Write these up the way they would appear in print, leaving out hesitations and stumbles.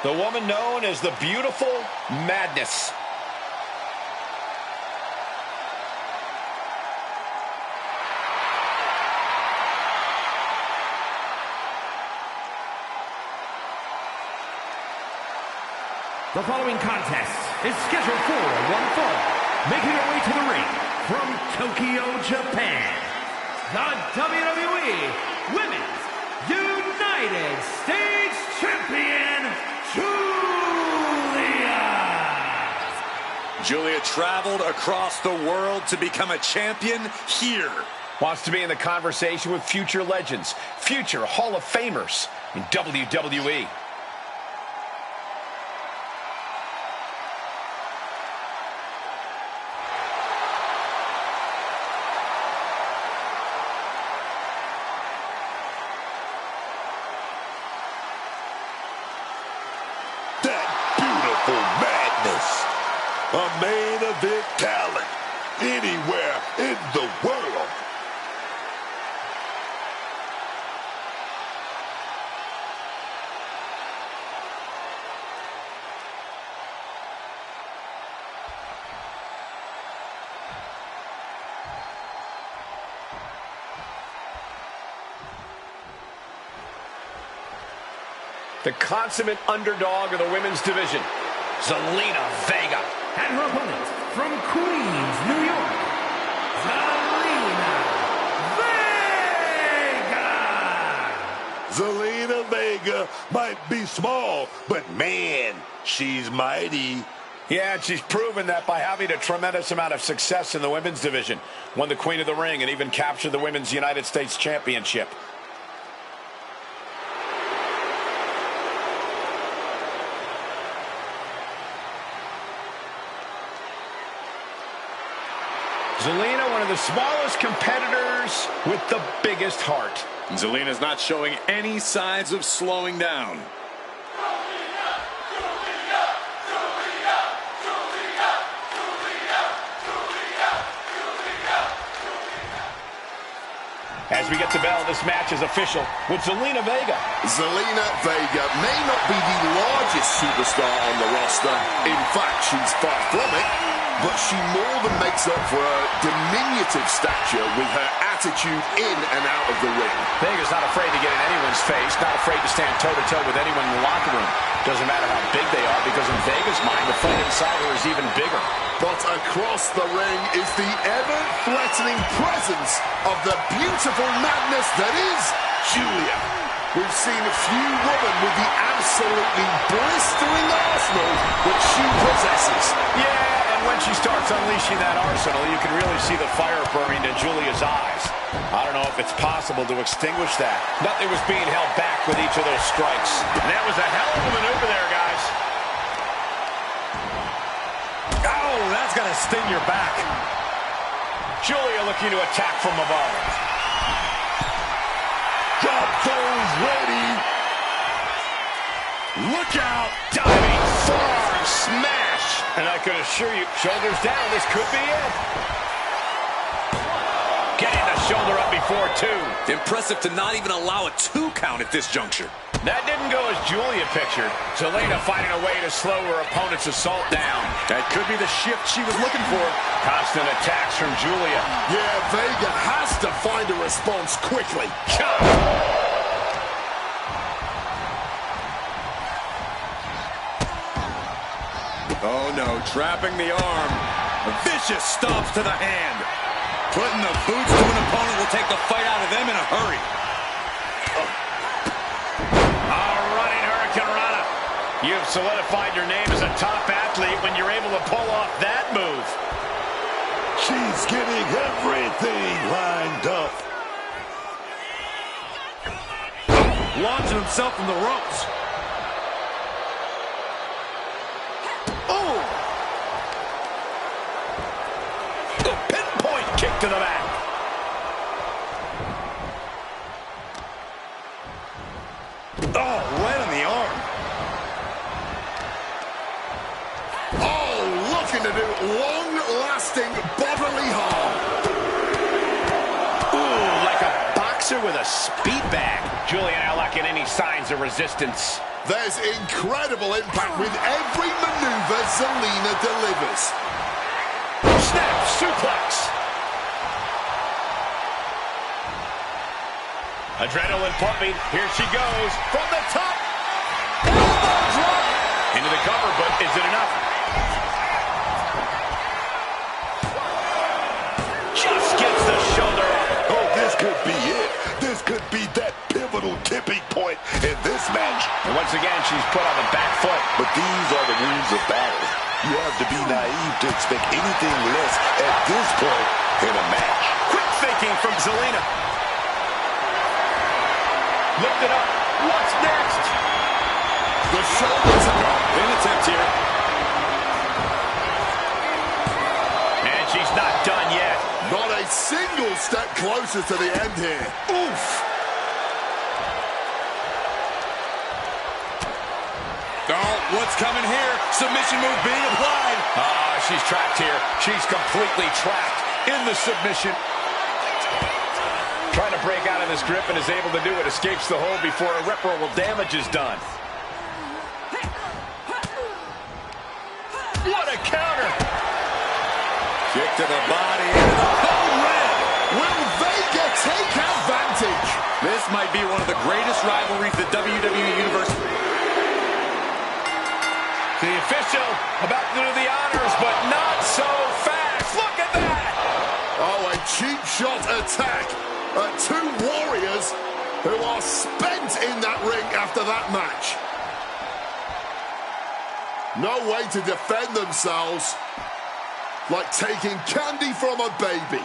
The woman known as the Beautiful Madness. The following contest is scheduled for one fall. Making her way to the ring from Tokyo, Japan, the WWE Women's United States Champion, Julia. Julia traveled across the world to become a champion here. Wants to be in the conversation with future legends, future Hall of Famers in WWE. A main event talent anywhere in the world. The consummate underdog of the women's division, Zelina Vega. And her opponent, from Queens, New York, Zelina Vega! Zelina Vega might be small, but man, she's mighty. Yeah, and she's proven that by having a tremendous amount of success in the women's division. Won the Queen of the Ring and even captured the Women's United States Championship. Zelina, one of the smallest competitors with the biggest heart. Zelina's not showing any signs of slowing down. As we get the bell, this match is official with Zelina Vega. Zelina Vega may not be the largest superstar on the roster. In fact, she's far from it. But she more than makes up for her diminutive stature with her attitude in and out of the ring. Vega's not afraid to get in anyone's face, not afraid to stand toe-to-toe with anyone in the locker room. Doesn't matter how big they are, because in Vega's mind, the fight inside her is even bigger. But across the ring is the ever-threatening presence of the beautiful madness that is Julia. We've seen a few women with the absolutely blistering arsenal that she possesses. Yeah, and when she starts unleashing that arsenal, you can really see the fire burning in Julia's eyes. I don't know if it's possible to extinguish that. Nothing was being held back with each of those strikes. And that was a hell of a maneuver there, guys. Oh, that's gonna sting your back. Julia looking to attack from above. Got those ready. Look out! Diving forearm smash! And I can assure you, shoulders down, this could be it. Getting the shoulder up before two. Impressive to not even allow a 2 count at this juncture. That didn't go as Julia pictured. Zelina finding a way to slow her opponent's assault down. That could be the shift she was looking for. Constant attacks from Julia. Yeah, Vega has to find a response quickly. Oh no, trapping the arm. Vicious stomps to the hand. Putting the boots to an opponent will take the fight out of them in a hurry. Running Hurricane Rana. You've solidified your name as a top athlete when you're able to pull off that move. She's getting everything lined up. Launching himself from the ropes. Oh! The pinpoint kick to the back. Oh, right on the arm. Oh, looking to do long-lasting bodily harm. Ooh, like a boxer with a speed bag. Julia not lacking any signs of resistance. There's incredible impact with every maneuver Zelina delivers. Snap suplex. Adrenaline pumping. Here she goes from the top. Elbow drop. Into the cover, but is it enough? Just gets the shoulder up. Oh, this could be it. This could be that pivotal tipping point in this match. And once again, she's put on the back foot. But these are the rules of battle. You have to be naive to expect anything less at this point in a match. Quick thinking from Zelina. Lift it up. What's next? The shoulders are up. In attempt here. And she's not done yet. Not a single step closer to the end here. Oof. Oh, what's coming here? Submission move being applied. She's trapped here. She's completely trapped in the submission. Trying to break out of this grip and is able to do it. Escapes the hold before irreparable damage is done. What a counter! Kick to the body into the whole ring. Will Vega take advantage? This might be one of the greatest rivalries the WWE Universe. The official about to do the honors, but not so fast. Look at that! Oh, a cheap shot attack at two warriors who are spent in that ring after that match. No way to defend themselves like taking candy from a baby.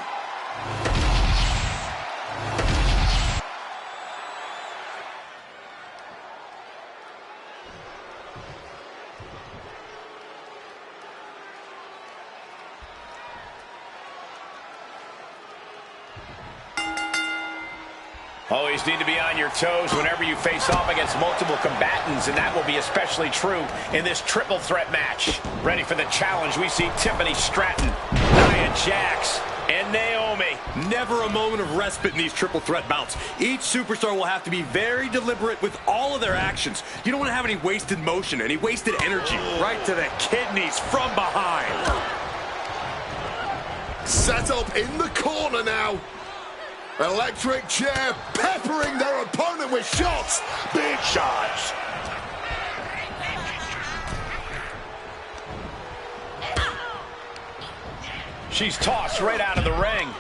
Always need to be on your toes whenever you face off against multiple combatants, and that will be especially true in this triple threat match. Ready for the challenge, we see Tiffany Stratton, Nia Jax, and Naomi. Never a moment of respite in these triple threat bouts. Each superstar will have to be very deliberate with all of their actions. You don't want to have any wasted motion, any wasted energy. Right to the kidneys from behind. Set up in the corner now. Electric chair peppering their opponent with shots. Big shots. She's tossed right out of the ring.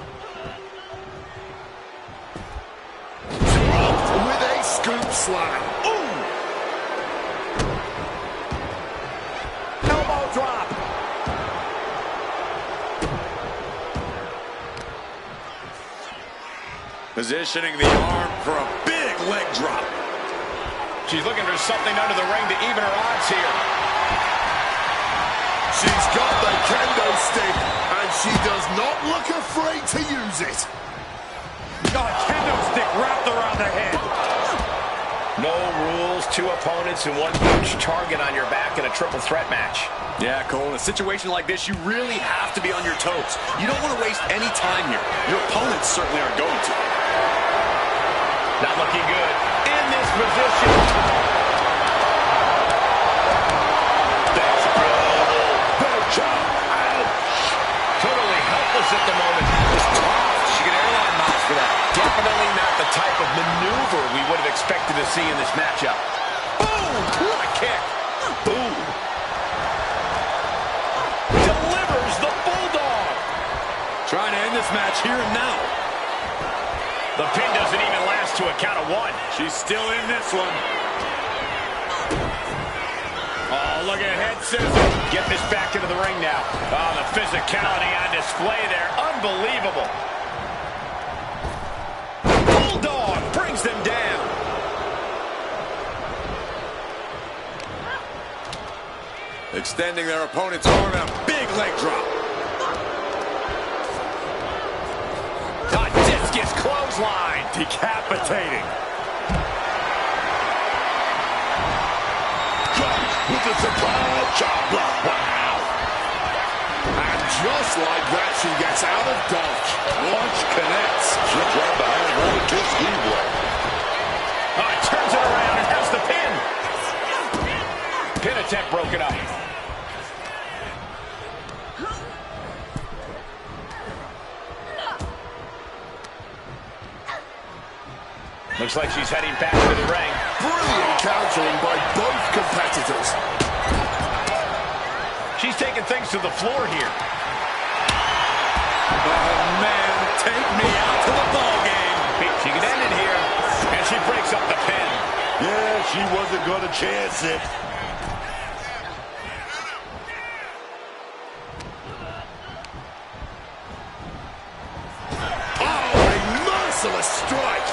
Dropped with a scoop slam. Ooh. Elbow drop. Positioning the arm for a big leg drop. She's looking for something under the ring to even her odds here. She's got the kendo stick, and she does not look afraid to use it. Got a kendo stick wrapped around the head. No rules, two opponents, and one huge target on your back in a triple threat match. Yeah, Cole, in a situation like this, you really have to be on your toes. You don't want to waste any time here. Your opponents certainly aren't going to. Not looking good in this position. That's brutal. Bad job. Ouch. Totally helpless at the moment. It's tough. She can airline miles for that. Definitely not the type of maneuver we would have expected to see in this matchup. Boom! What a kick. Boom. Delivers the Bulldog. Trying to end this match here and now. The pin doesn't even last to a count of one. She's still in this one. Oh, look at head scissor. Get this back into the ring now. Oh, the physicality on display there. Unbelievable. Bulldog brings them down. Extending their opponent's arm and a big leg drop. Discus clothesline. Decapitating. With the surprise chop block. Wow. And just like that, she gets out of dodge. Launch connects. She's right behind Wwe2k26. Oh, it turns it around and has the pin. attempt broken up. Looks like she's heading back to the ring. Brilliant countering by both competitors. She's taking things to the floor here. Oh, man, take me out to the ball game. She can end it here, and she breaks up the pin. Yeah, she wasn't going to chance it. Oh, a merciless strike.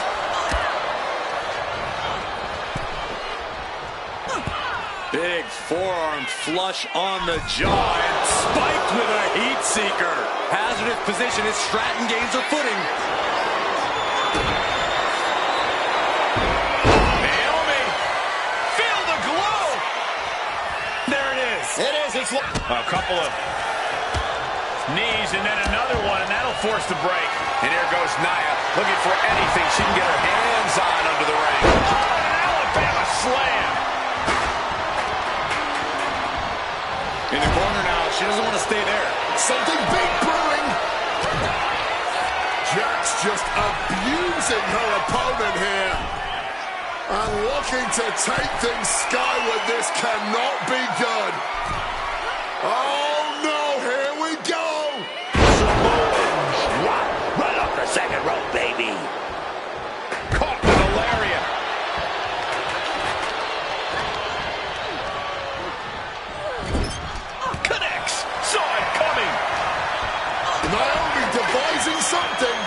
Big forearm flush on the jaw and spiked with a heat seeker. Hazardous position as Stratton gains her footing. Naomi, feel the glow. There it is. It is. It's a couple of knees and then another one, and that'll force the break. And here goes Nia, looking for anything she can get her hands on under the ring. Oh, an Alabama slam. In the corner now, she doesn't want to stay there. Something big brewing. Jax just abusing her opponent here. And looking to take things skyward. This cannot be good. Oh, no. Here we go. Right off the second rope, baby. Caught with a lariat. Connects. Saw it coming. Naomi devising something.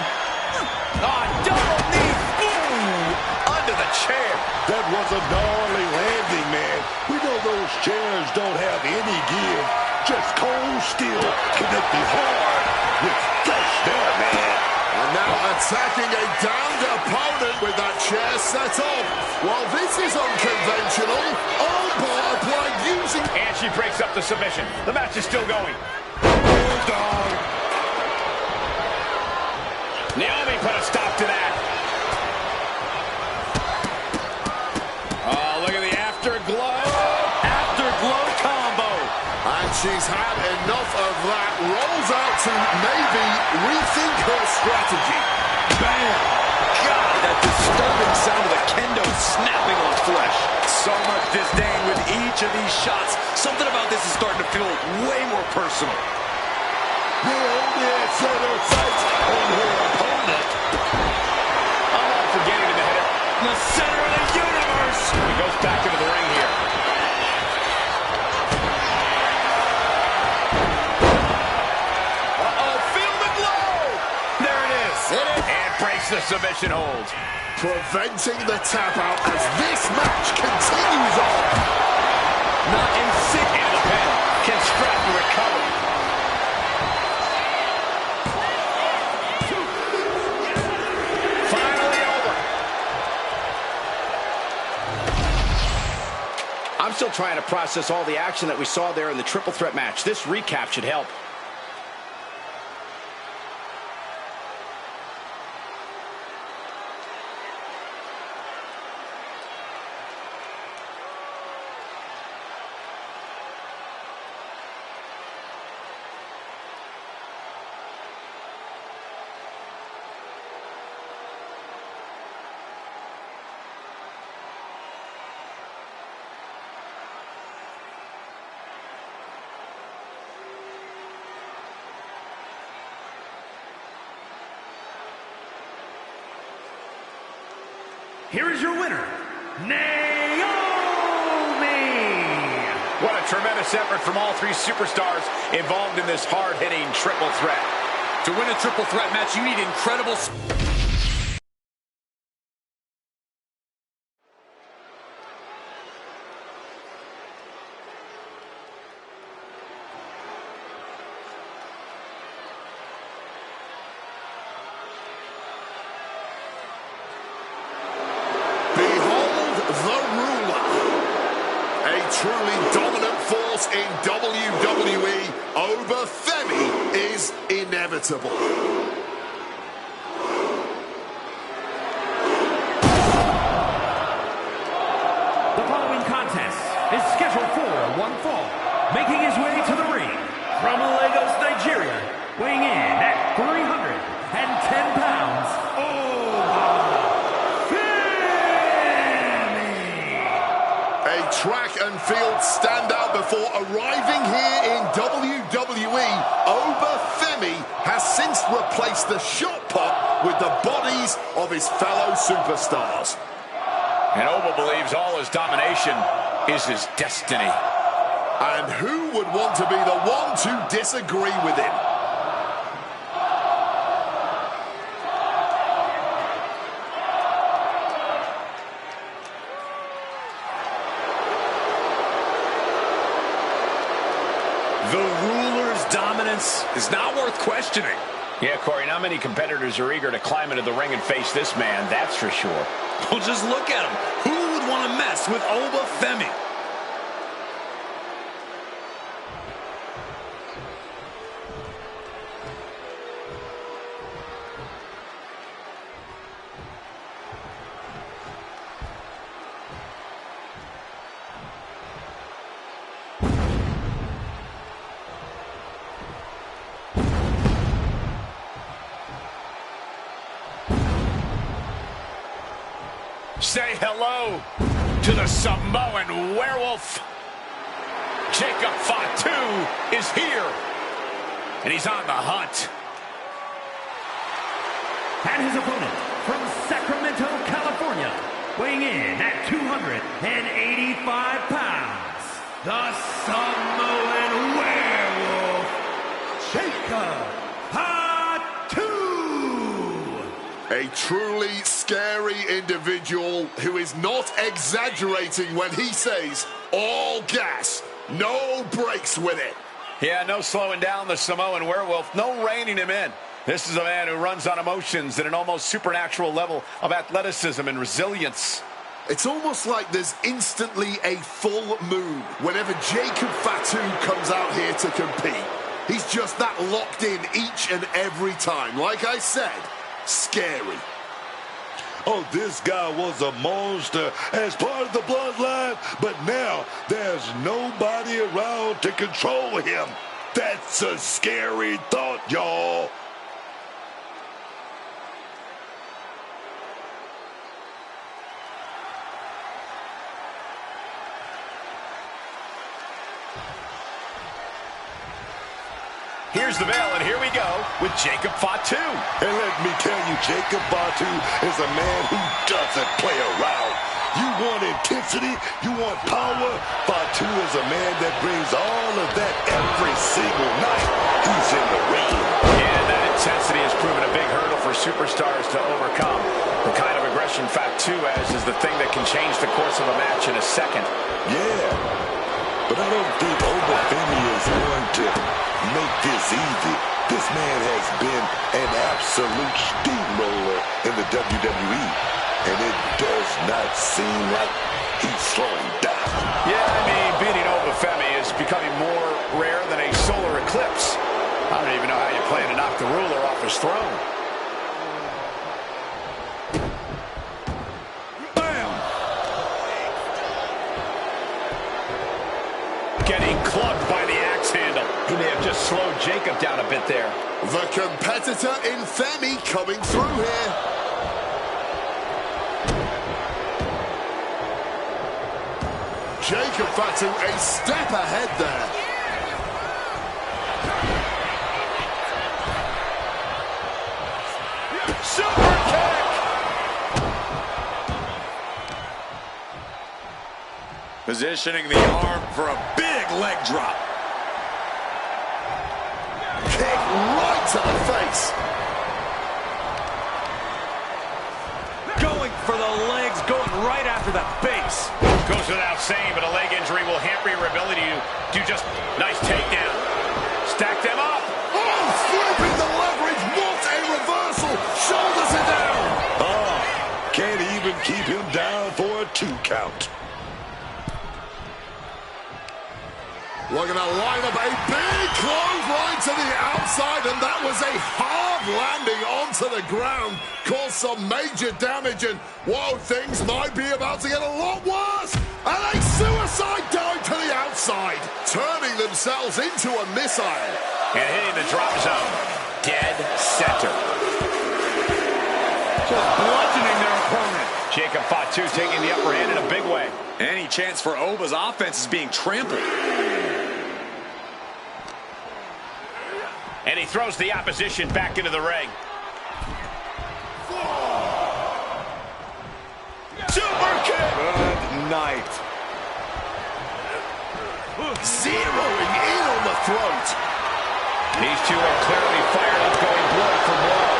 Double knee. Boom. Under the chair. That was a gnarly landing, man. We know those chairs don't have any give. Just cold steel connected hard with flesh there, man. And now attacking a downed opponent with that chair set up. While this is unconventional, armbar applied using... And she breaks up the submission. The match is still going. Dog. Naomi put a stop to that. Oh, look at the afterglow. Afterglow combo. And she's had enough of that. Rolls out to maybe rethink her strategy. Bam. God, that disturbing sound of the kendo snapping on flesh. So much disdain with each of these shots. Something about this is starting to feel way more personal. Naomi had set her sights on her opponent. I'm not forgetting the header. The center of the universe. He goes back into the ring here. Uh-oh, feel the glow! There it is. And breaks the submission hold. Preventing the tap out as this match continues on. Not in sync. And the pin. Can Stratton recover? Finally over. I'm still trying to process all the action that we saw there in the triple threat match. This recap should help. Here is your winner, Naomi! What a tremendous effort from all three superstars involved in this hard-hitting triple threat. To win a triple threat match, you need incredible... Behold the ruler. A truly dominant force in WWE over Femi is inevitable. The following contest is scheduled for one making his way to the ring from Lagos, Nigeria, weighing in at 310 pounds, A track and field standout before arriving here in WWE, Wwe2k26 has since replaced the shot put with the bodies of his fellow superstars. And Oba believes all his domination is his destiny. And who would want to be the one to disagree with him? The ruler's dominance is not worth questioning. Yeah, Corey, not many competitors are eager to climb into the ring and face this man, that's for sure. Well, just look at him. Who would want to mess with Wwe2k26? Say hello to the Samoan werewolf. Jacob Fatu is here, and he's on the hunt. And his opponent from Sacramento, California, weighing in at 285 pounds, the Samoan werewolf, Jacob Fatu. A truly scary individual who is not exaggerating when he says all gas, no brakes with it. Yeah, no slowing down the Samoan werewolf, no reining him in. This is a man who runs on emotions at an almost supernatural level of athleticism and resilience. It's almost like there's instantly a full moon whenever Jacob Fatu comes out here to compete. He's just that locked in each and every time. Like I said, scary. Oh, this guy was a monster as part of the bloodline, but now there's nobody around to control him. That's a scary thought, y'all. Here's the bell, and here we go with Jacob Fatu. And let me tell you, Jacob Fatu is a man who doesn't play around. You want intensity, you want power. Fatu is a man that brings all of that every single night he's in the ring. And that intensity has proven a big hurdle for superstars to overcome. The kind of aggression Fatu has is the thing that can change the course of a match in a second. Yeah, but I don't think Wwe2k26 is going to make this easy. This man has been an absolute steamroller in the WWE, and it does not seem like he's slowing down. Yeah, I mean, beating Wwe2k26 is becoming more rare than a solar eclipse. I don't even know how you plan to knock the ruler off his throne. Getting clubbed by the axe handle. He may have just slowed Jacob down a bit there. The competitor in Femi coming through here. Jacob Fatu a step ahead there. Super kick! Positioning the arm for a big leg drop. Kick right to the face. Going for the legs, going right after the base. Goes without saying, but a leg injury will hamper your ability to do just nice takedown. Stack them up. Oh, flipping the leverage. What a reversal. Shoulders it down. Oh, can't even keep him down for a 2 count. Looking to line up a big clothesline to the outside, and that was a hard landing onto the ground. Caused some major damage, and whoa, things might be about to get a lot worse. And a suicide dive to the outside, turning the themselves into a missile. And hitting the drop zone. Dead center. Just bludgeoning their opponent. Jacob Fatu taking the upper hand in a big way. Any chance for Oba's offense is being trampled. And he throws the opposition back into the ring. Super kick! Good night. Zeroing in on the throat. These two are clearly fired up, going blow for blow.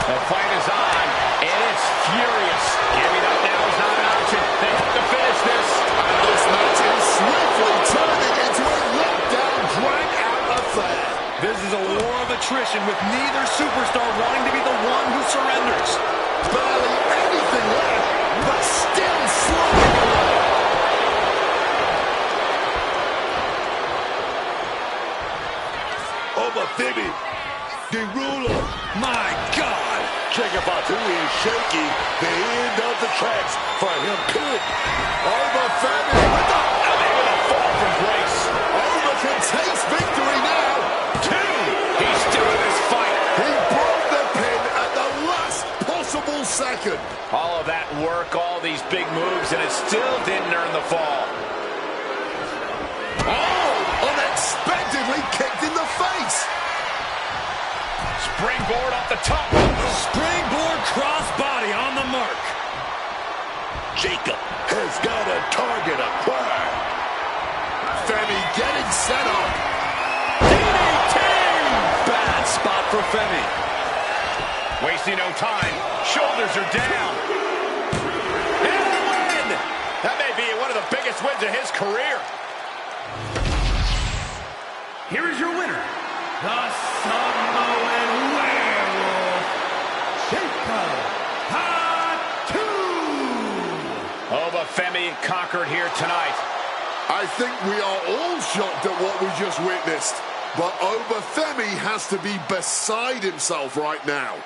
The fight is on, and it's furious. Giving up now is not an option. They have to finish this. And this match is swiftly turning into a knockdown, drag-out affair. This is a war of attrition with neither superstar wanting to be the one who surrenders. Barely anything left, but still slugging away. Wwe2k26, the ruler. My God! Jacob Fatu is shaky. The end of the tracks for him could. Wwe2k with the... Able to fall from grace. Wwe can taste victory now. He's still in this fight. He broke the pin at the last possible second. All of that work, all these big moves, and it still didn't earn the fall. Oh, unexpectedly kicked in the face. Springboard up the top. Springboard crossbody on the mark. Jacob has got a target acquired. Femi getting set up. Bad spot for Femi. Wasting no time. Shoulders are down. And the win! That may be one of the biggest wins of his career. Here is your winner, the Samoan Werewolf, Jacob Fatu. Wwe2k conquered here tonight. I think we are all shocked at what we just witnessed. But Wwe2k has to be beside himself right now.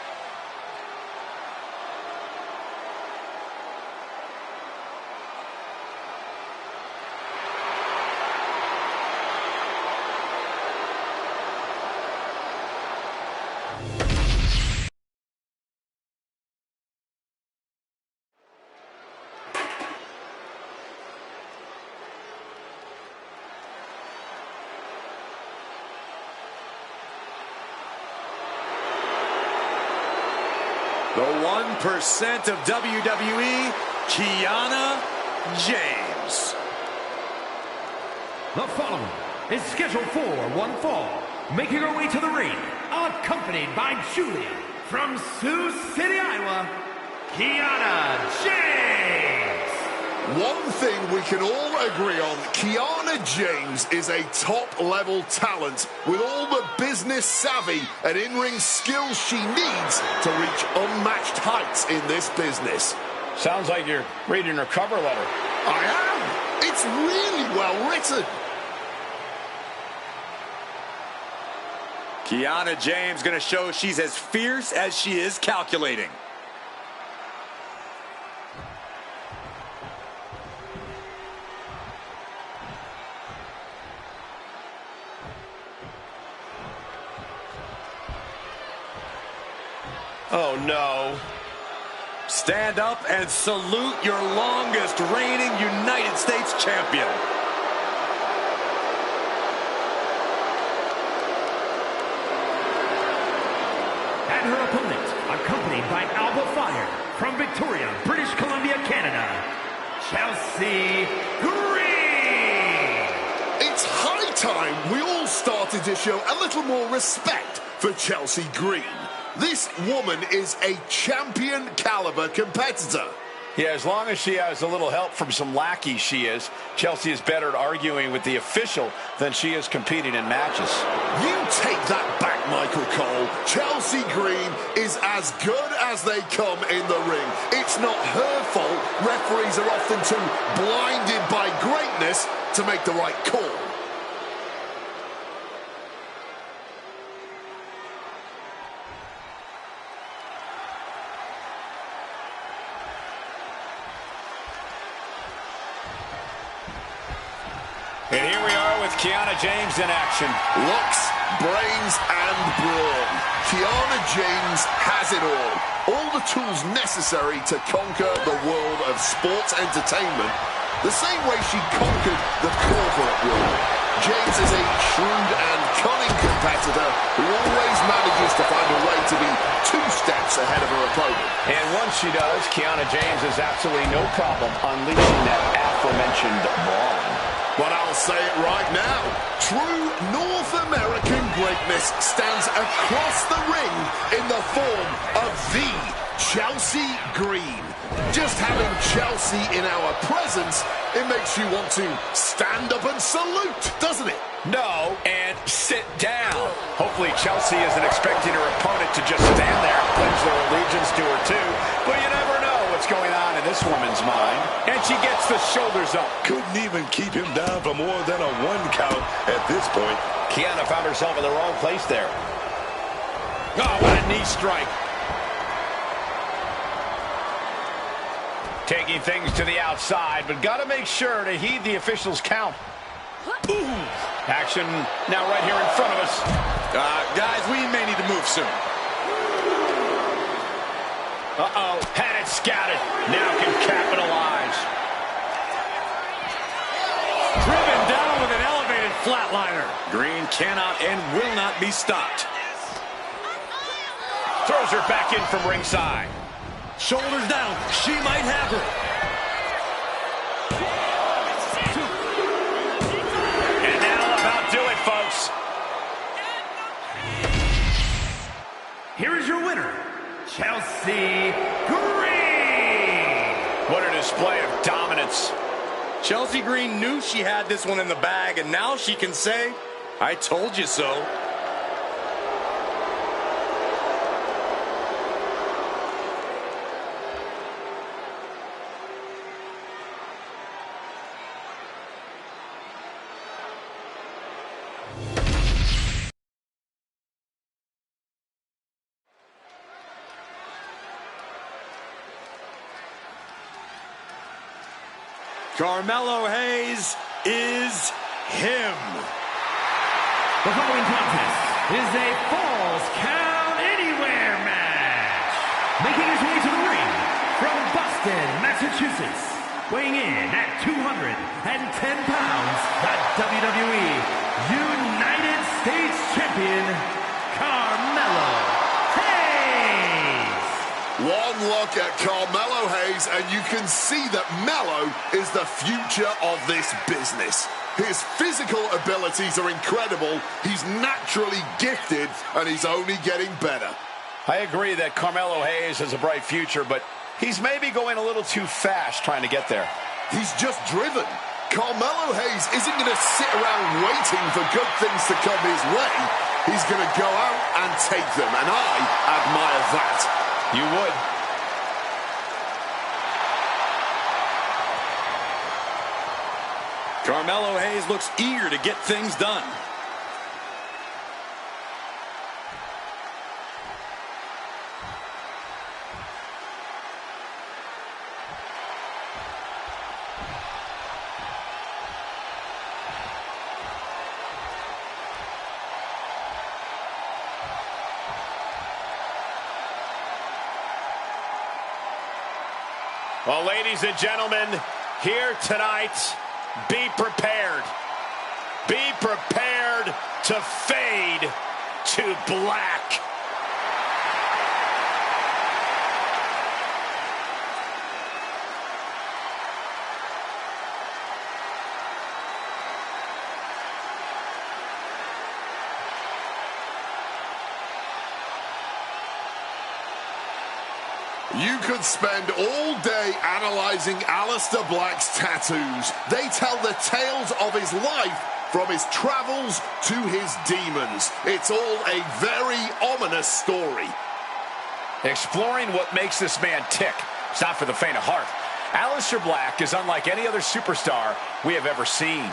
The 1% of WWE, Kiana James. The following is scheduled for one fall. Making her way to the ring, accompanied by Julia from Sioux City, Iowa, Kiana James. One thing we can all agree on, Kiana James is a top-level talent with all the business savvy and in-ring skills she needs to reach unmatched heights in this business. Sounds like you're reading her cover letter. I am. It's really well written. Kiana James going to show she's as fierce as she is calculating. Oh, no. Stand up and salute your longest reigning United States champion. And her opponent, accompanied by Alba Fire from Victoria, British Columbia, Canada, Chelsea Green. It's high time we all started to show a little more respect for Chelsea Green. This woman is a champion caliber competitor. Yeah, as long as she has a little help from some lackeys, Chelsea is better at arguing with the official than she is competing in matches. You take that back, Michael Cole. Chelsea Green is as good as they come in the ring. It's not her fault. Referees are often too blinded by greatness to make the right call. And here we are with Kiana James in action. Looks, brains, and brawn. Kiana James has it all the tools necessary to conquer the world of sports entertainment the same way she conquered the corporate world. James is a shrewd and cunning competitor who always manages to find a way to be 2 steps ahead of her opponent. And once she does, Kiana James has absolutely no problem unleashing that aforementioned brawn. But I'll say it right now. True North American greatness stands across the ring in the form of the Chelsea Green. Just having Chelsea in our presence, it makes you want to stand up and salute, doesn't it? No, and sit down. Hopefully Chelsea isn't expecting her opponent to just stand there and pledge their allegiance to her too. But you never know what's going on in this woman's mind. And she gets the shoulders up. Couldn't even keep him down for more than a 1 count at this point. Kiana found herself in the wrong place there. Oh, what a knee strike. Taking things to the outside, but got to make sure to heed the official's count. Ooh. Action now right here in front of us. Guys, we may need to move soon. Uh-oh, had it scouted. Now can capitalize. Driven down with an elevated flatliner. Green cannot and will not be stopped. Throws her back in from ringside. Shoulders down. She might have her. And that'll about do it, folks. Here is your winner, Chelsea Green. What a display of dominance. Chelsea Green knew she had this one in the bag, and now she can say, I told you so. Carmelo Hayes is him. The following contest is a Falls Count Anywhere match. Making his way to the ring from Boston, Massachusetts, weighing in at 210 pounds, the WWE United States Champion, Carmelo Hayes. One look at Carmelo Hayes and you can see that Melo is the future of this business. His physical abilities are incredible, he's naturally gifted, and he's only getting better. I agree that Carmelo Hayes has a bright future, but he's maybe going a little too fast trying to get there. He's just driven. Carmelo Hayes isn't going to sit around waiting for good things to come his way. He's going to go out and take them, and I admire that. You would. Carmelo Hayes looks eager to get things done. Well, ladies and gentlemen, here tonight, be prepared. Be prepared to fade to black. You could spend all day analyzing Aleister Black's tattoos. They tell the tales of his life, from his travels to his demons. It's all a very ominous story. Exploring what makes this man tick. It's not for the faint of heart. Aleister Black is unlike any other superstar we have ever seen.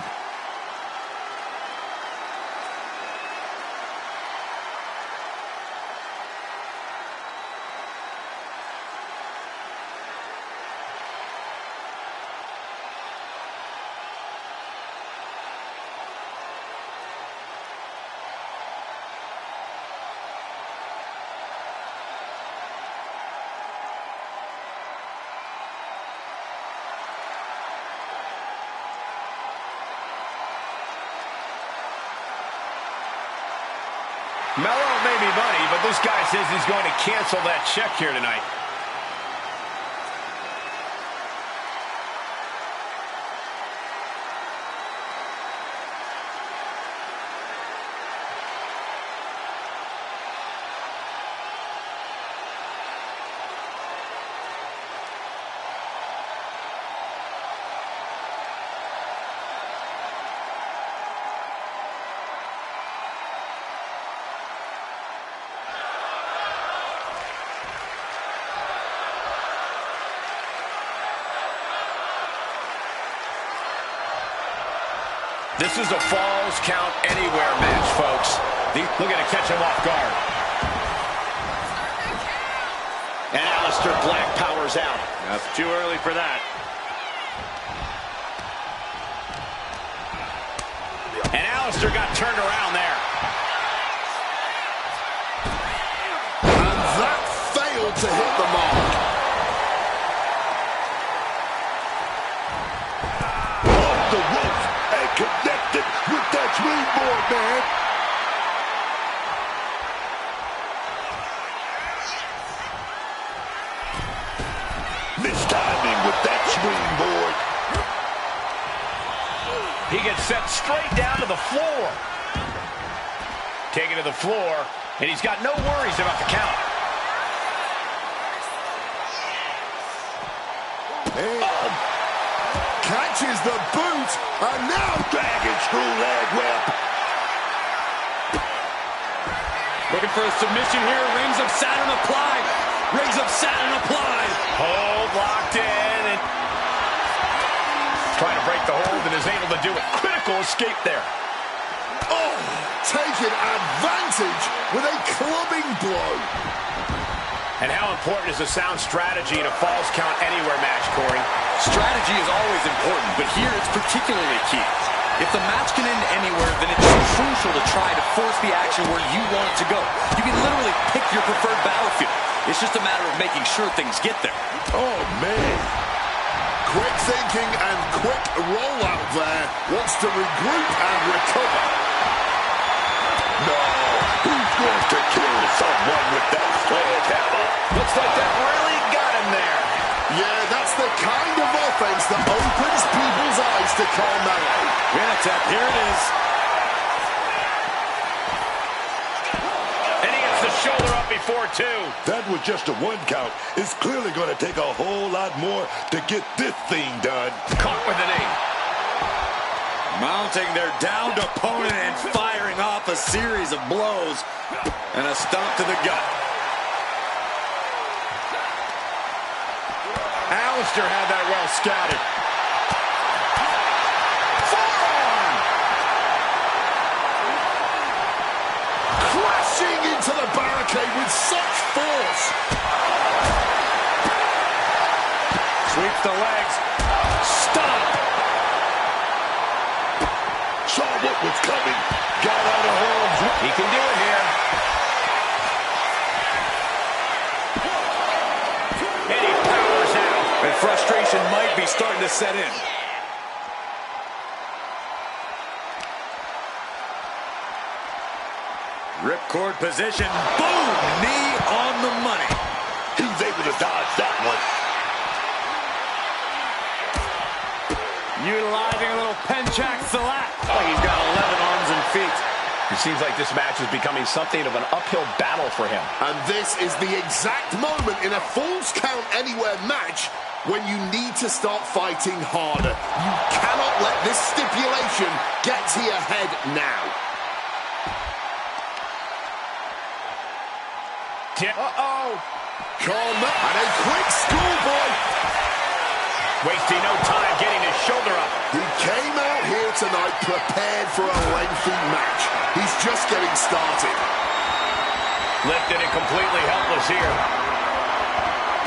Mellow may be money, but this guy says he's going to cancel that check here tonight. This is a Falls Count Anywhere match, folks. Looking to catch him off guard. And Aleister Black powers out. That's too early for that. And Aleister got turned around there. And that failed to hit the mark. Off the ropes and connected with that springboard, man. Mistiming with that springboard. He gets set straight down to the floor. Taken to the floor, and he's got no worries about the count. And catches the boot, and now Dragon screw leg whip. Looking for a submission here. Rings of Saturn applied. Rings of Saturn applied. Hold locked in. And trying to break the hold and is able to do it. Critical escape there. oh, taking advantage with a clubbing blow. And how important is a sound strategy in a Falls Count Anywhere match, Corey? Strategy is always important, but here it's particularly key. If the match can end anywhere, then it's crucial to try to force the action where you want it to go. You can literally pick your preferred battlefield. It's just a matter of making sure things get there. Oh, man. Quick thinking and quick rollout there. Wants to regroup and recover. No, who's going to kill someone with that sledgehammer? Looks like that really got him there. Yeah, that's the kind of offense that opens people's eyes to Carmelo. Yeah, tap. Here it is. And he gets the shoulder up before two. That was just a one count. It's clearly going to take a whole lot more to get this thing done. Caught with an eight. Mounting their downed opponent and firing off a series of blows. And a stomp to the gut. Aleister had that well scouted. Forearm! Crashing into the barricade with such force. Sweeps the legs. Stop! Saw what was coming. Got out of harm's way. He can do it here. And he powers out. And frustration might be starting to set in. Ripcord position. Boom! Knee on the money. He was able to dodge that one. Utilizing a little penchak salat. Like he's got 11 arms and feet. It seems like this match is becoming something of an uphill battle for him. And this is the exact moment in a Falls Count Anywhere match when you need to start fighting harder. You cannot let this stipulation get to your head now. Uh-oh. And a quick schoolboy. Wasting no time getting his shoulder up. He came out here tonight prepared for a lengthy match. He's just getting started. Lifted and completely helpless here.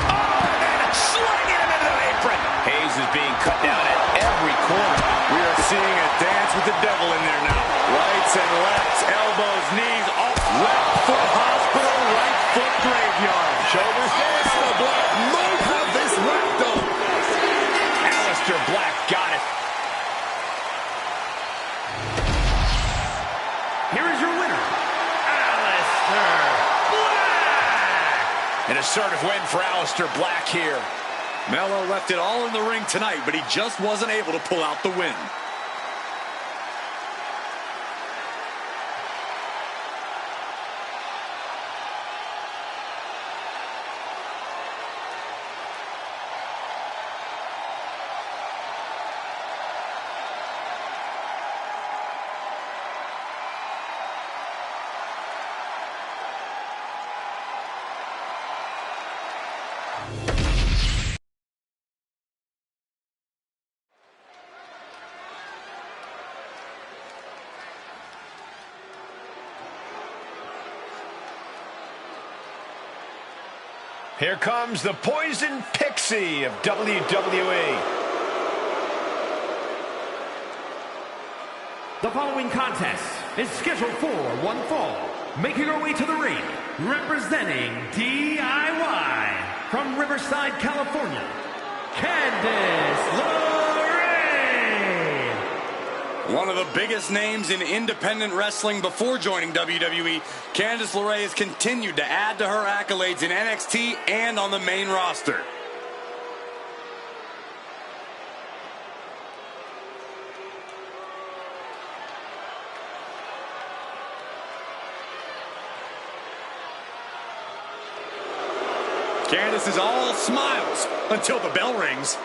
Oh, and sliding him into the apron. Hayes is being cut down at every corner. We are seeing a dance with the devil in there now. Rights and lefts, elbows, knees, off. Left foot hospital, right foot graveyard. Shoulders down. The Black might have this wrapped up. Aleister Black got it. Here is your winner, Aleister assertive win for Aleister Black here. Mello left it all in the ring tonight, but he just wasn't able to pull out the win. Here comes the Poison Pixie of WWE. The following contest is scheduled for one fall. Making her way to the ring, representing DIY from Riverside, California, Candice LeRae. One of the biggest names in independent wrestling before joining WWE, Candice LeRae has continued to add to her accolades in NXT and on the main roster. Candice is all smiles until the bell rings.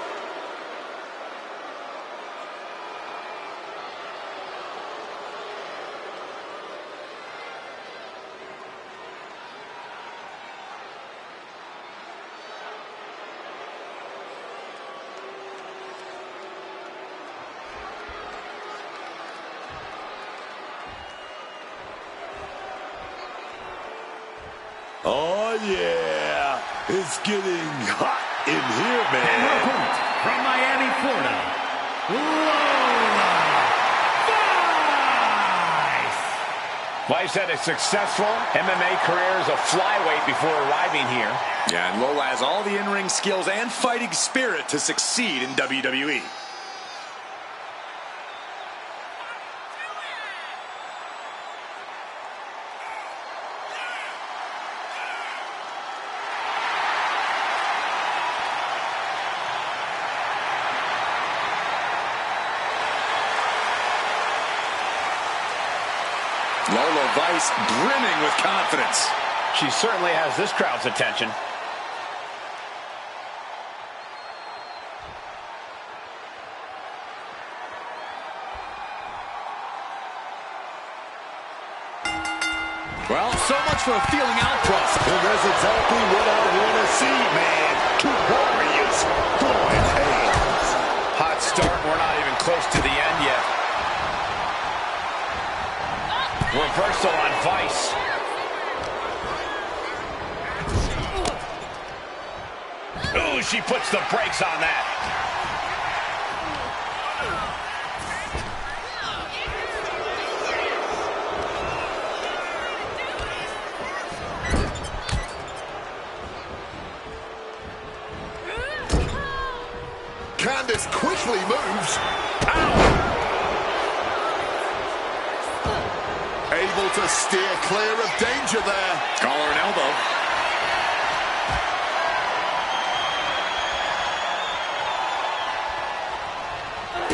Oh, yeah. It's getting hot in here, man. And her opponent from Miami, Florida, Wwe2k26. Weiss had a successful MMA career as a flyweight before arriving here. Yeah, and Lola has all the in-ring skills and fighting spirit to succeed in WWE. Lola Weiss brimming with confidence. She certainly has this crowd's attention. Well, so much for a feeling out process. And that's exactly what I want to see, man. Two warriors throwing hands. Hot start. We're not even close to the end yet. Reversal on Weiss. Ooh, she puts the brakes on that. Candice quickly moves. Ow! Able to steer clear of danger there. Collar and elbow.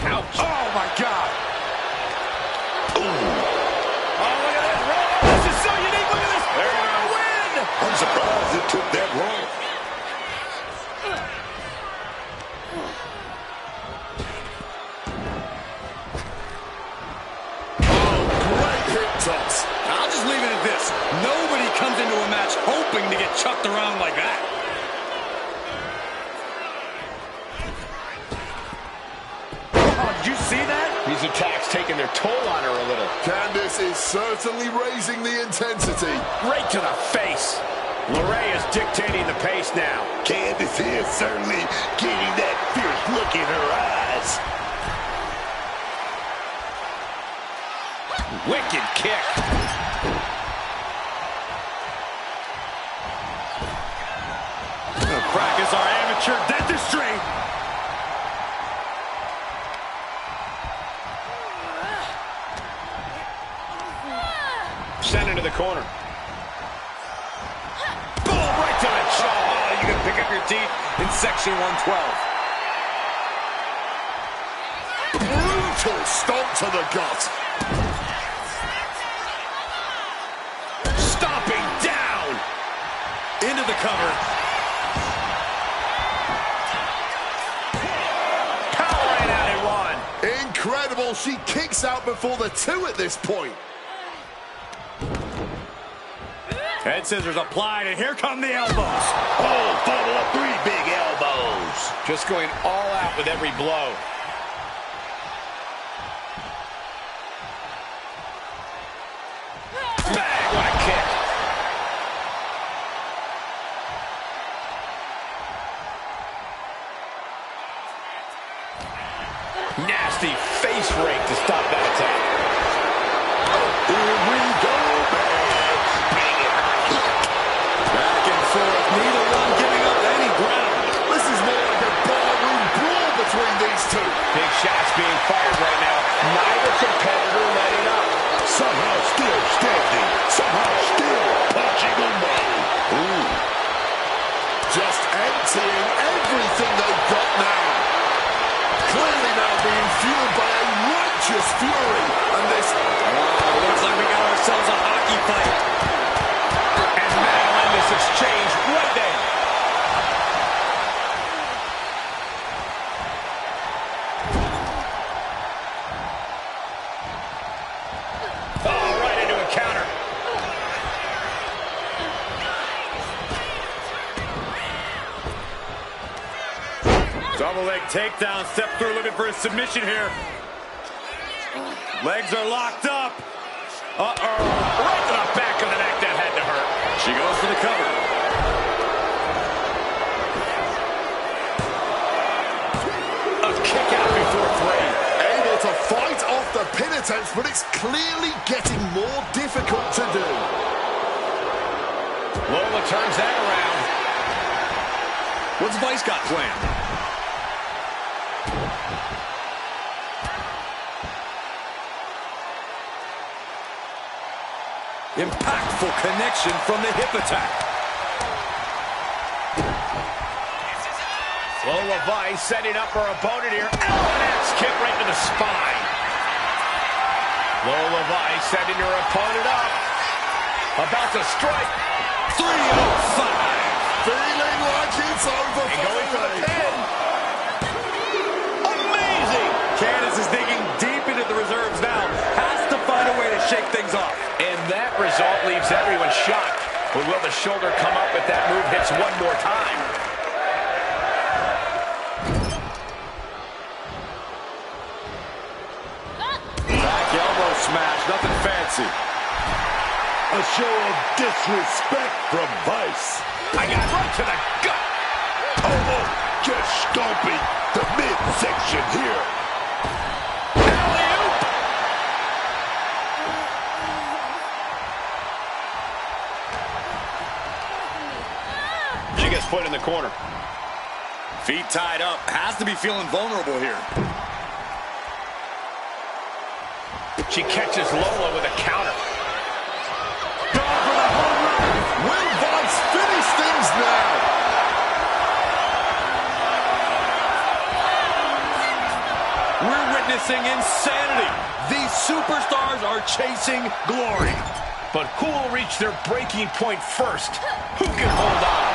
Ouch. Oh, my God. Oh, look at this. Oh, this is so unique. Look at this. There it is. Win! I'm surprised it took that long. Toss. I'll just leave it at this. Nobody comes into a match hoping to get chucked around like that. Oh, did you see that? These attacks taking their toll on her a little. Candice is certainly raising the intensity. Right to the face. LeRae is dictating the pace now. Candice is certainly getting that fierce look in her eyes. Wicked kick. Practice our amateur dentistry. Sent into the corner. Boom, right to the jaw. pick up your teeth in Section 112. Brutal stomp to the gut. Stomping down. Into the cover. Powering out in one. Incredible. She kicks out before the two at this point. Head scissors applied, and here come the elbows. Oh, follow up 3 big elbows. Just going all out with every blow. Bang! What a kick. Nasty face rake to stop that attack. Here we go, man. Back and forth, neither one giving up any ground. This is more like a barroom brawl between these two. Big shots being fired right now. Neither competitor letting up. Somehow still standing. Somehow still punching away. Ooh. Just emptying everything they've got now. Clearly now being fueled by a righteous fury. And this... Looks like we got ourselves a hockey fight. And now in this exchange right there. Oh, right into a counter. Double leg takedown. Step through looking for a submission here. Legs are locked up. Uh-oh. Right to the back of the neck. That had to hurt. She goes for the cover. A kick out before 3. Able to fight off the pin attempts, but it's clearly getting more difficult to do. Lola turns that around. What's Vice got planned? Impactful connection from the hip attack. Lola Vice setting up her opponent here. L&S kick right to the spine. Lola Vice setting her opponent up. About to strike. 305. Feeling like it's over And for going for the Ray. pin. Amazing. Candace is digging deep into the reserves now. Has to find a way to shake things off. And that result leaves everyone shocked. But will the shoulder come up if that move hits one more time? Back elbow smash, nothing fancy. A show of disrespect from Vice. I got right to the gut. Oh, just stomping the midsection here. Alley-oop. She gets put in the corner. Feet tied up, has to be feeling vulnerable here. She catches Lola with a counter. Will Vice finish things now? We're witnessing insanity. These superstars are chasing glory. But who will reach their breaking point first? Who can hold on?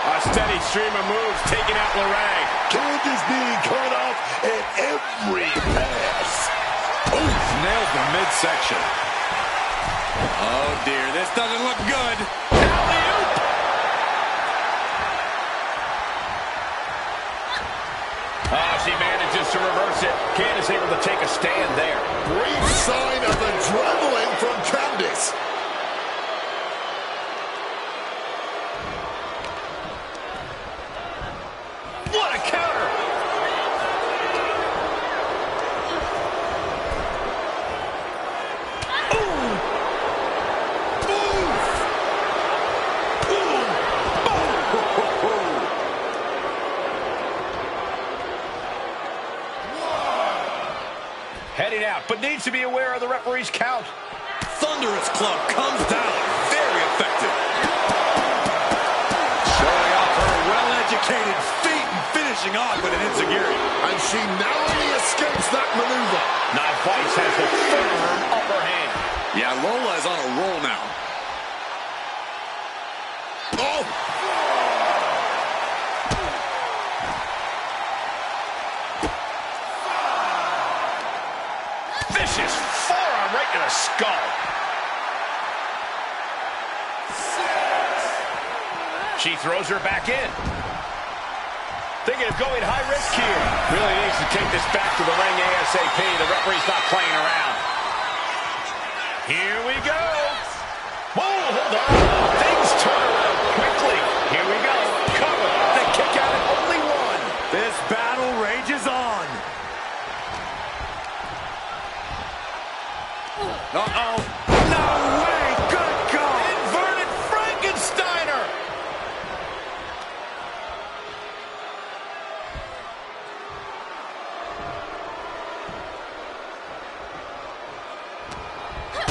A steady stream of moves taking out Lorraine. Candace being cut off at every pass. Oof, nails the midsection. Oh dear, this doesn't look good. Alley-oop. She manages to reverse it. Candace able to take a stand there. Brief sign of adrenaline from Candace. What a counter! Heading out, but needs to be aware of the referee's count. Thunderous club comes down. Very effective. Showing off her well-edged Sophisticated feet and finishing off with an enziguri. And she narrowly escapes that maneuver. Now Vice has the firm upper hand. Yeah, Lola is on a roll now. Oh! Vicious forearm right to the skull. She throws her back in. Thinking of going high risk here. Really needs to take this back to the ring ASAP. The referee's not playing around. Here we go. Whoa, hold on. Things turn around quickly. Here we go. Cover. The kick out at only one. This battle rages on. Uh-oh. No way. Good God. Inverted Frankensteiner.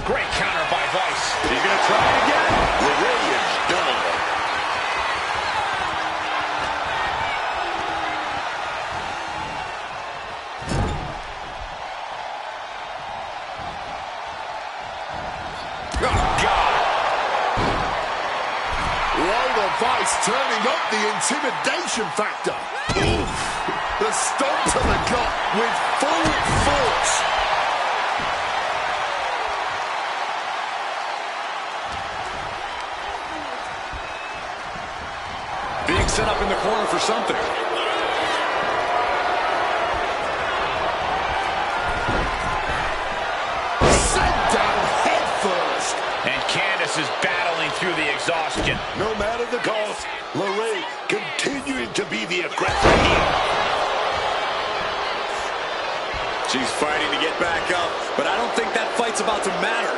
Great counter by Vice. He's going to try again. LeRae is done. Oh, God. Lola Vice turning up the intimidation factor. Oof. The stomp to the gut with full force. Being set up in the corner for something. Sent down head first. And Candice is battling through the exhaustion. No matter the cost, LeRae continuing to be the aggressor here. She's fighting to get back up, but I don't think that fight's about to matter.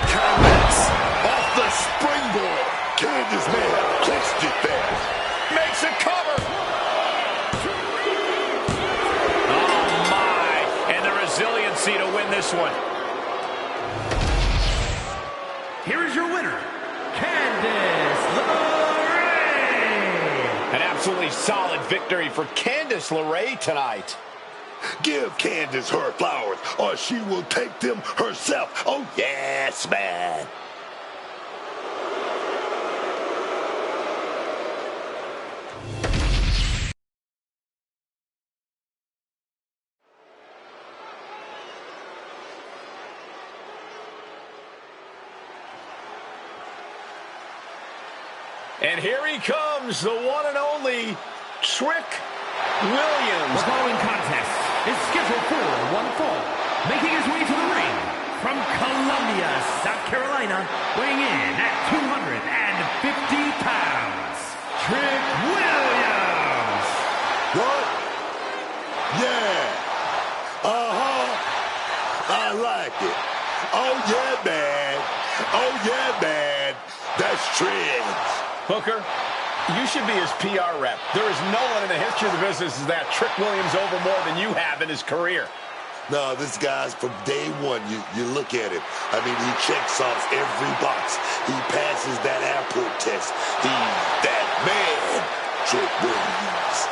Candice off the springboard. Candice may have clinched it there. Makes a cover. Oh, my. And the resiliency to win this one. Here is your winner, Candice LeRae. An absolutely solid victory for Candice LeRae tonight. Give Candice her flowers, or she will take them herself. Oh, yes, man. And here he comes, the one and only Trick Williams. The following contest is scheduled for one fall. Making his way to the ring from Columbia, South Carolina, weighing in at 250 pounds, Trick Williams. What? Yeah. Uh-huh. I like it. Oh, yeah, man. Oh, yeah, man. That's Triggs. Hooker, you should be his PR rep. There is no one in the history of the business that Trick Williams over more than you have in his career. No, this guy's from day one. You look at him. I mean, he checks off every box. He passes that airport test. He's that man, Trick Williams.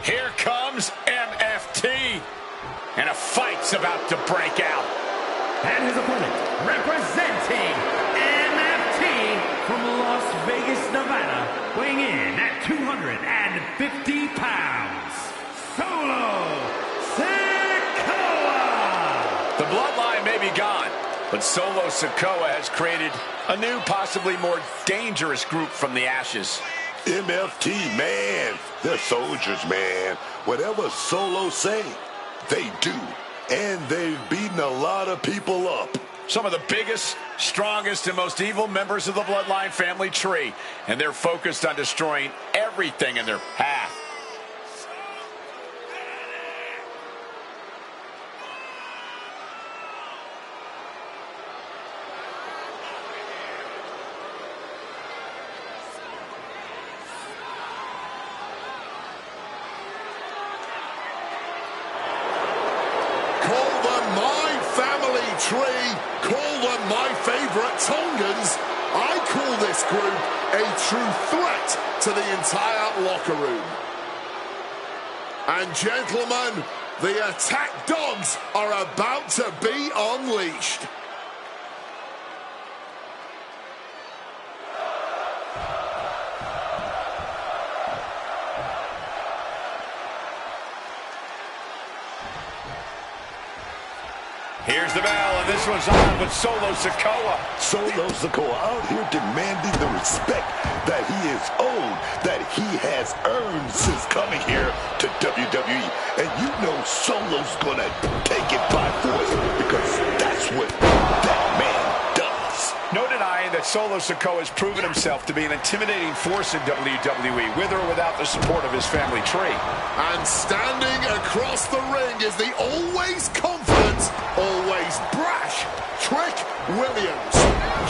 Here comes MFT. And a fight's about to break out. And his opponent, representing MFT from Las Vegas, Nevada, weighing in at 250 pounds, Solo Sikoa. The bloodline may be gone, but Solo Sikoa has created a new, possibly more dangerous group from the ashes. MFT, man, they're soldiers, man. Whatever Solo say, they do. And they've beaten a lot of people up. Some of the biggest, strongest, and most evil members of the Bloodline family tree. And they're focused on destroying everything in their path. Tree, call them my favorite Tongans. I call this group a true threat to the entire locker room. And gentlemen, the attack dogs are about to be unleashed. Here's the bell, and this one's on with Solo Sikoa. Solo Sikoa out here demanding the respect that he is owed, that he has earned since coming here to WWE. And you know Solo's gonna take it by force, because that's what that man does. No denying that Solo Sikoa has proven himself to be an intimidating force in WWE, with or without the support of his family tree. And standing across the ring is the always confident, always brash, Trick Williams.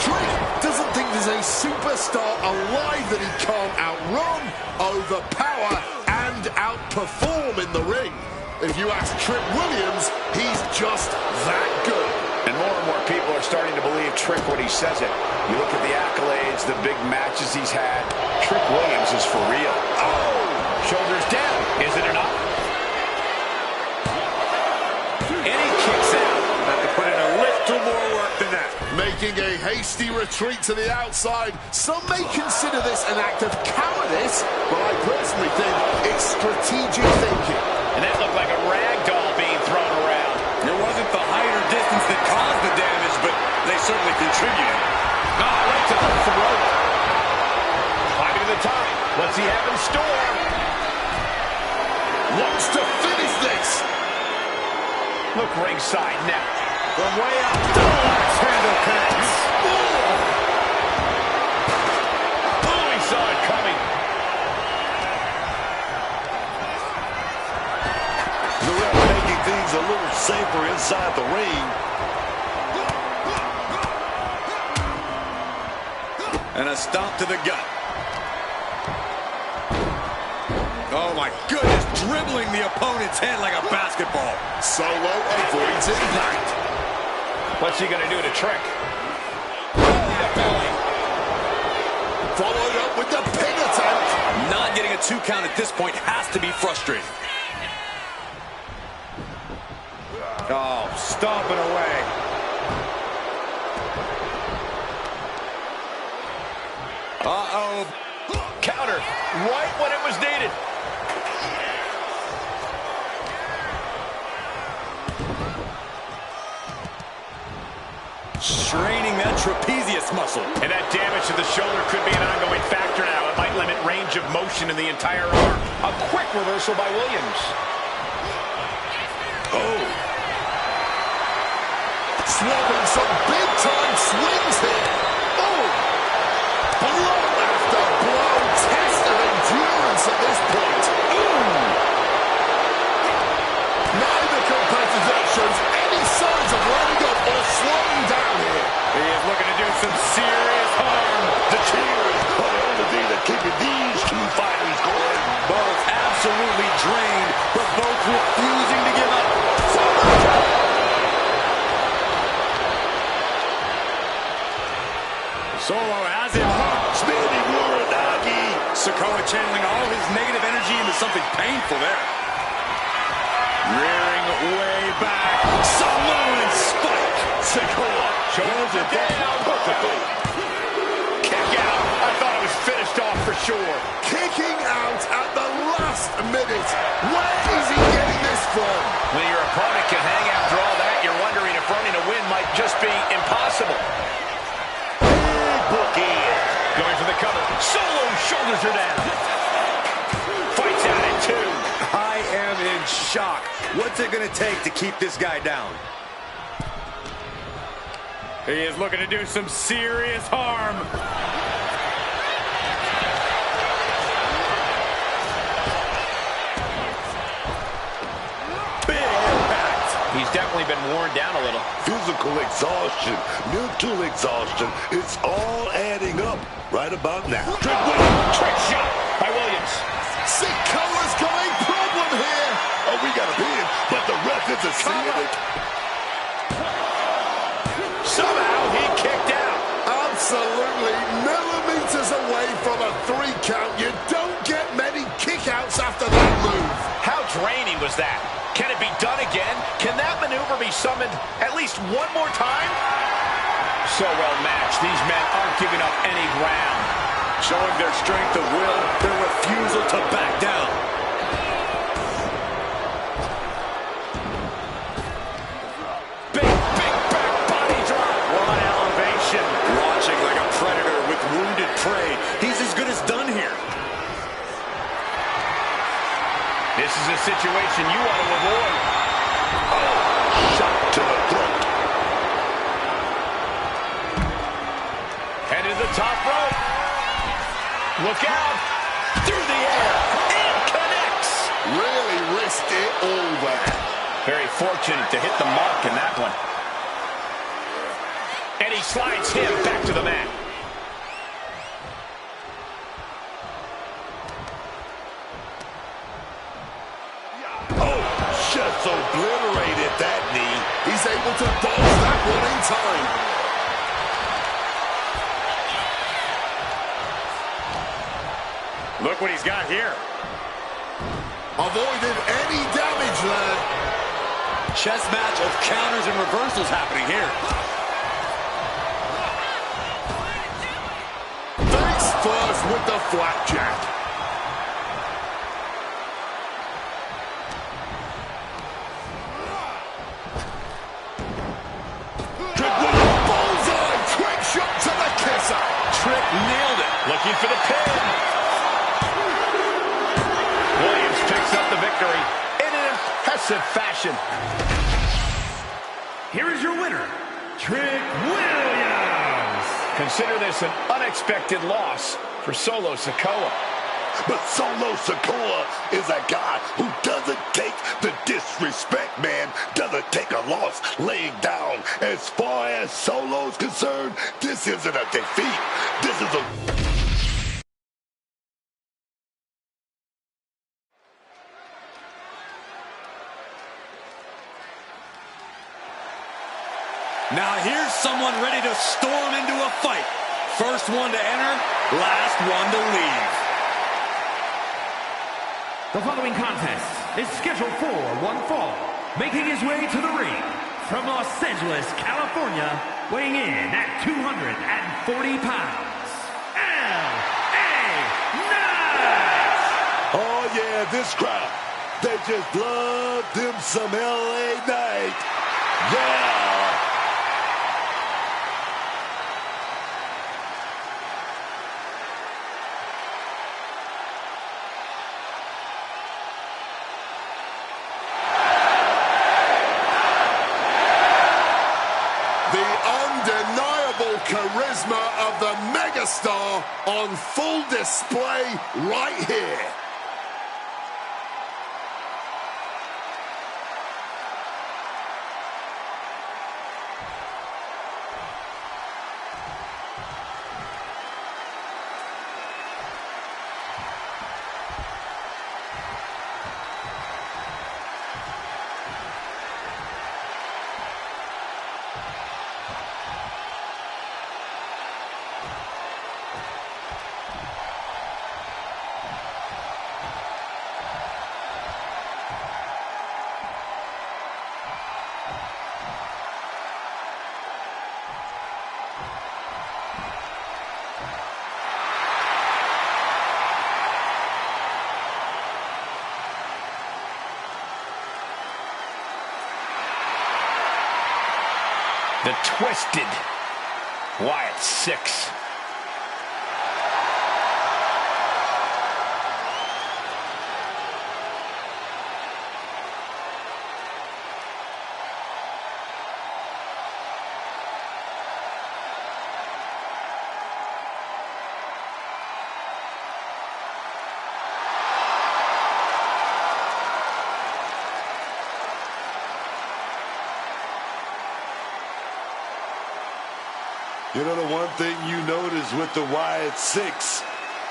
Trick doesn't think there's a superstar alive that he can't outrun, overpower, and outperform in the ring. If you ask Trick Williams, he's just that good. And more people are starting to believe Trick when he says it. You look at the accolades, the big matches he's had. Trick Williams is for real. Oh! Shoulders down. Is it enough? And he kicks out. Have to put in a little more work than that. Making a hasty retreat to the outside. Some may consider this an act of cowardice, but I personally think it's strategic thinking. And that looked like a rag doll being thrown around. It wasn't the height or distance that caused the damage, but they certainly contributed. Right to the throat. Climbing to the top. What's he have in store? Wants to finish this. Look ringside now. From way up, double axe handle connects. Oh, he saw it coming. The ref making things a little safer inside the ring. And a stomp to the gut. Oh my goodness, dribbling the opponent's head like a basketball. Solo avoids impact. What's he gonna do to Trick? Followed up with the pin attempt. Not getting a 2 count at this point has to be frustrating. Oh, stomping away. Uh-oh. Counter right when it was needed. Straining that trapezius muscle. And that damage to the shoulder could be an ongoing factor now. It might limit range of motion in the entire arm. A quick reversal by Williams. Oh. Swapping some big-time swings here. Oh! Blow after blow. Test of endurance at this point. Ooh! Neither competitor shows any signs of letting up or slowing down here. He is looking to do some serious harm. The cheers are the only thing that keeping these two fighters going. Both absolutely drained, but both refusing to give up. Solo has him hooked. Spinning Uranagi. Sikoa channeling all his negative energy into something painful there. Rearing way back. Samoan spike. Sikoa Shows it down perfectly. Kick out. I thought it was finished off for sure. Kicking out at the last minute. Where is he getting this from? When your opponent can hang after all that, you're wondering if running a win might just be impossible. Big book in. Going for the cover. Solo Shoulders are down. Fights out at 2. I am in shock. What's it going to take to keep this guy down? He is looking to do some serious harm. Big impact. He's definitely been worn down a little. Physical exhaustion, mental exhaustion, it's all adding up right about now. Trick shot by Williams. Sikoa's got a problem here. Oh, we got a pin, but the ref isn't seeing it. Somehow he kicked out. Absolutely millimeters away from a 3 count. You don't get many kickouts after that move. How draining was that? Can it be done again? Can that maneuver be summoned at least one more time? So well matched. These men aren't giving up any ground. Showing their strength of will, their refusal to back down. Big back body drop. What elevation. Watching like a predator with wounded prey. He's as good as done here. This is a situation you want to avoid. Oh, shot to the throat. Headed to the top rope. Look out. Through the air. It connects. Really risked it all there. Very fortunate to hit the mark in that one. And he slides him back to the mat. Oh, just obliterated that knee. He's able to dodge that one in time. Look what he's got here. Avoided any damage there. Chess match of counters and reversals happening here. Face first with the flapjack. Bullseye! Trick shot to the kisser. Trick nailed it. Looking for the pin. Williams picks up the victory in an impressive fashion. Here is your winner, Trick Williams. Consider this an unexpected loss for Solo Sikoa. But Solo Sikoa is a guy who doesn't take the disrespect, man. Doesn't take a loss laying down. As far as Solo's concerned, this isn't a defeat. This is a... Now here's someone ready to storm into a fight. First one to enter, last one to leave. The following contest is scheduled for one fall. Making his way to the ring from Los Angeles, California, weighing in at 240 pounds, L.A. Knight! Oh, yeah, this crowd. They just love them some L.A. Knight. Yeah! Charisma of the megastar on full display right here. The Twisted Wyatt 6. You know, the one thing you notice with the Wwe2k26,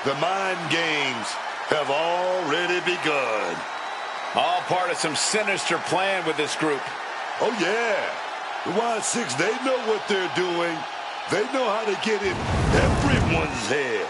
the mind games have already begun. All part of some sinister plan with this group. Oh, yeah. The Wwe2k26, they know what they're doing. They know how to get in everyone's head.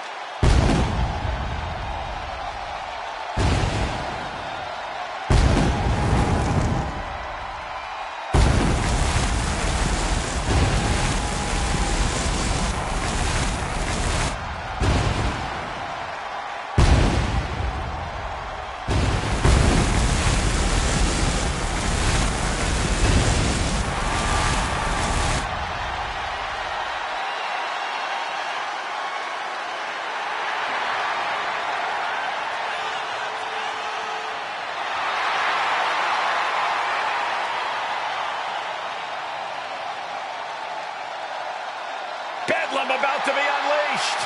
Bedlam about to be unleashed.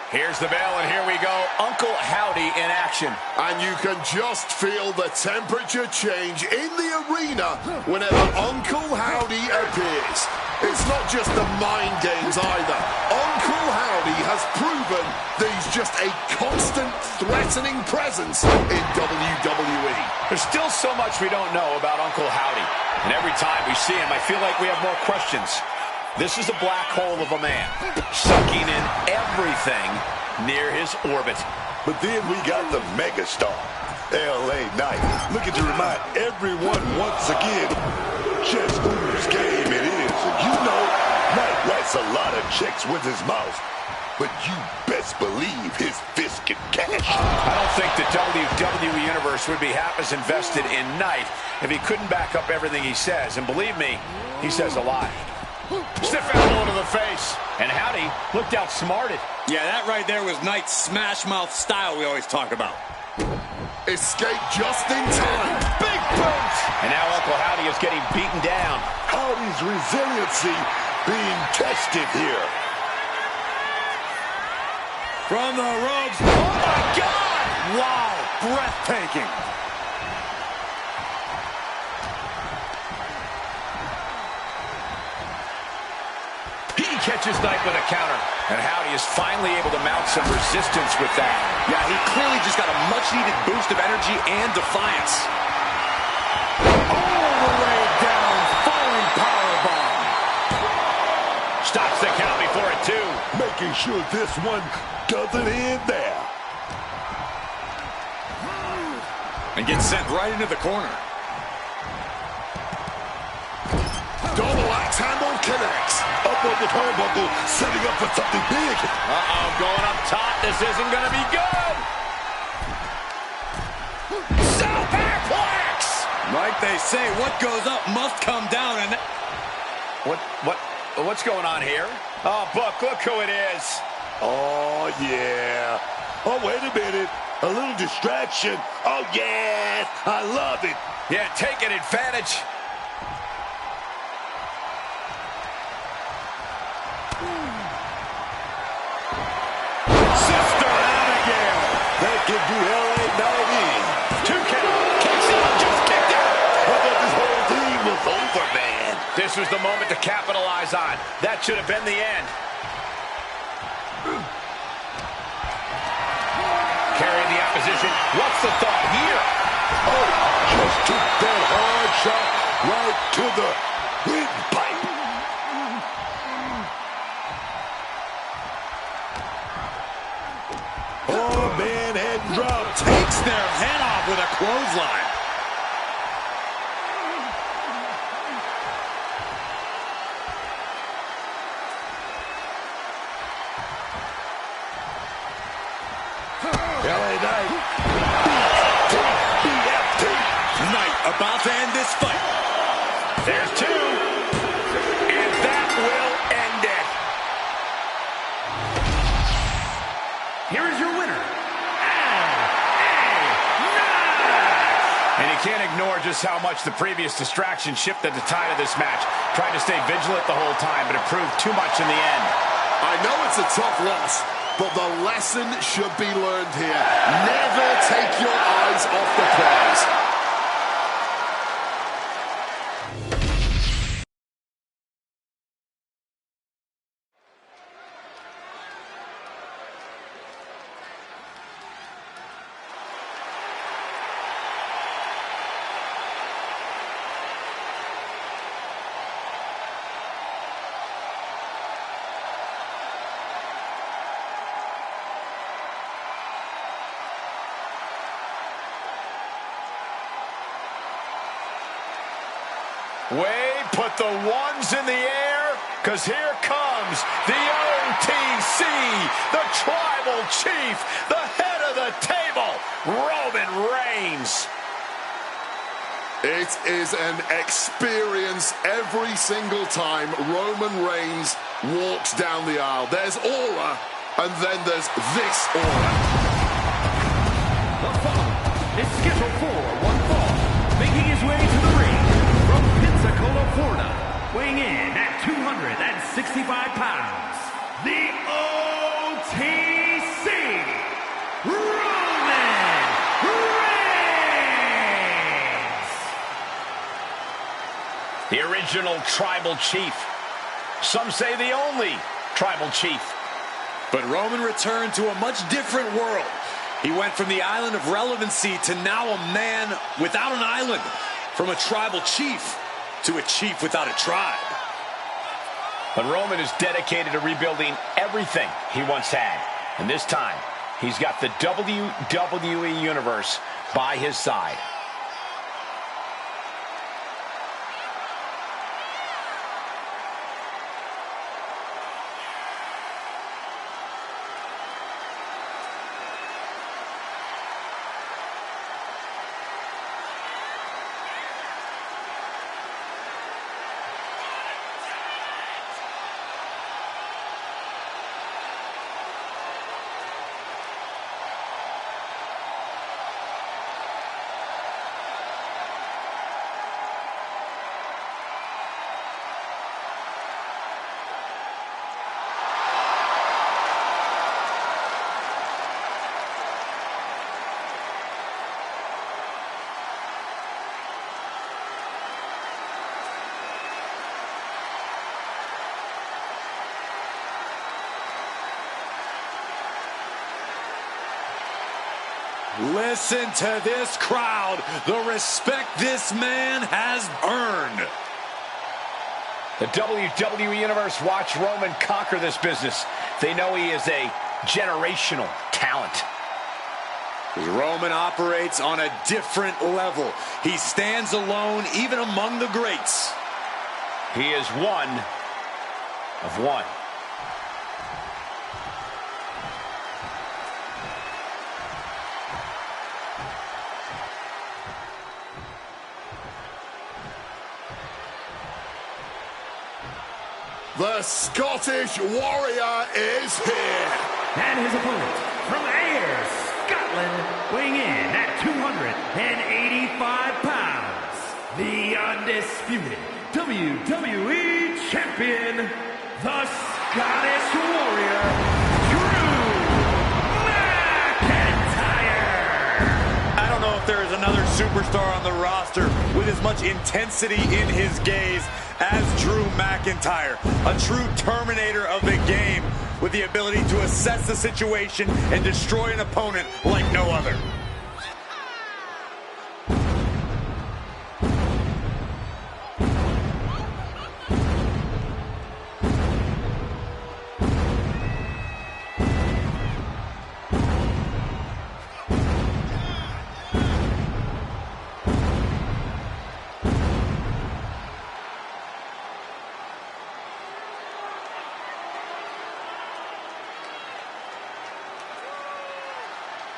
Here's the bell, and here we go. Uncle Howdy in action. And you can just feel the temperature change in the arena whenever Uncle Howdy appears. It's not just the mind games either. Uncle Howdy has proven that he's just a constant threatening presence in WWE. There's still so much we don't know about Uncle Howdy. And every time we see him, I feel like we have more questions. This is a black hole of a man, sucking in everything near his orbit. But then we got the megastar, LA Knight, looking to remind everyone once again just whose game it is. And you know, Knight writes a lot of checks with his mouth, but you best believe his fist can cash. I don't think the WWE Universe would be half as invested in Knight if he couldn't back up everything he says. And believe me, he says a lot. Stiff elbow to the face. And Howdy looked outsmarted. Yeah, that right there was Knight's smash mouth style we always talk about. Escape just in time. Big boot. And now Uncle Howdy is getting beaten down. Howdy's resiliency being tested here. From the ropes. Oh, my God! Wow, breathtaking. Catches Knight with a counter. And Howdy is finally able to mount some resistance with that. Yeah, he clearly just got a much-needed boost of energy and defiance. All the way down, falling powerbomb. Stops the count before it, too. Making sure this one doesn't end there. And gets sent right into the corner. Double axe handle connects. Up on the turnbuckle, setting up for something big. Uh-oh, going up top. This isn't going to be good. Superplex! Like they say, what goes up must come down. And what's going on here? Oh, Buck, look who it is. Oh, yeah. Oh, wait a minute. A little distraction. Oh, yes. I love it. Yeah, taking advantage. That could do LA Knight in. 2 count. Kicks out. Just kicked out. I thought this whole thing was over, man. This was the moment to capitalize on. That should have been the end. Carrying the opposition. What's the thought here? Oh, just took that hard shot right to the windpipe. Oh, man, head drop. takes their head off with a clothesline. LA Knight. BFT. Knight about to end this fight. There's 2. And that will end it. Here is your winner, And you can't ignore just how much the previous distraction shifted the tide of this match. Tried to stay vigilant the whole time, but it proved too much in the end. I know it's a tough loss, but the lesson should be learned here. Never take your eyes off the prize. Way put the ones in the air, because here comes the OTC, the Tribal Chief, the head of the table, Roman Reigns. It is an experience every single time Roman Reigns walks down the aisle. There's aura, and then there's this aura. The following is scheduled for one fall, making his way to the ring from Pensacola, Florida, weighing in at 265 pounds, the OTC, Roman Reigns! The original Tribal Chief. Some say the only Tribal Chief. But Roman returned to a much different world. He went from the island of relevancy to now a man without an island. From a tribal chief to a chief without a tribe. But Roman is dedicated to rebuilding everything he once had. And this time, he's got the WWE Universe by his side. Listen to this crowd, the respect this man has earned. The WWE Universe watch Roman conquer this business. They know he is a generational talent. Roman operates on a different level. He stands alone even among the greats. He is one of one. The Scottish Warrior is here. And his opponent from Ayr, Scotland, weighing in at 285 pounds, the undisputed WWE Champion, the Scottish Warrior, Drew McIntyre. I don't know if there is another superstar on the roster with as much intensity in his gaze as Drew McIntyre, a true terminator of the game with the ability to assess the situation and destroy an opponent like no other.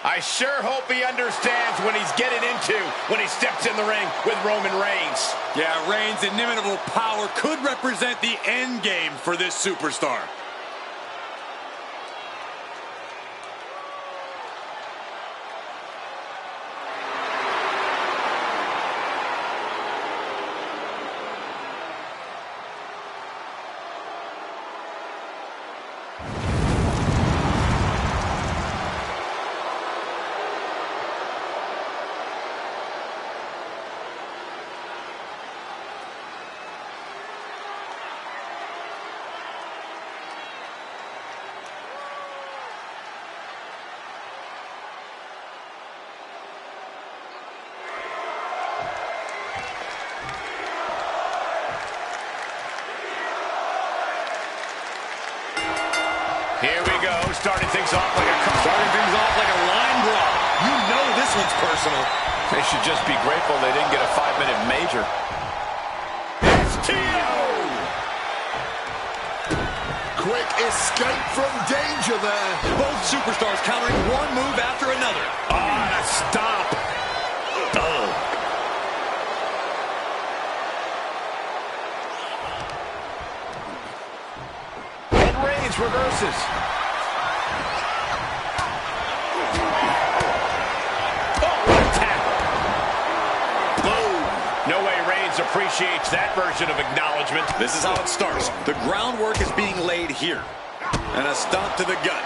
I sure hope he understands what he's getting into when he steps in the ring with Roman Reigns. Yeah, Reigns' inimitable power could represent the end game for this superstar. one's personal. They should just be grateful they didn't get a 5-minute major. Quick escape from danger there. Both superstars countering one move after another. Ah, stop. Oh. And Reigns reverses. Oh, what a tap. Boom. No way Reigns appreciates that version of acknowledgement. This is how it starts. The groundwork is being laid here. And a stomp to the gut.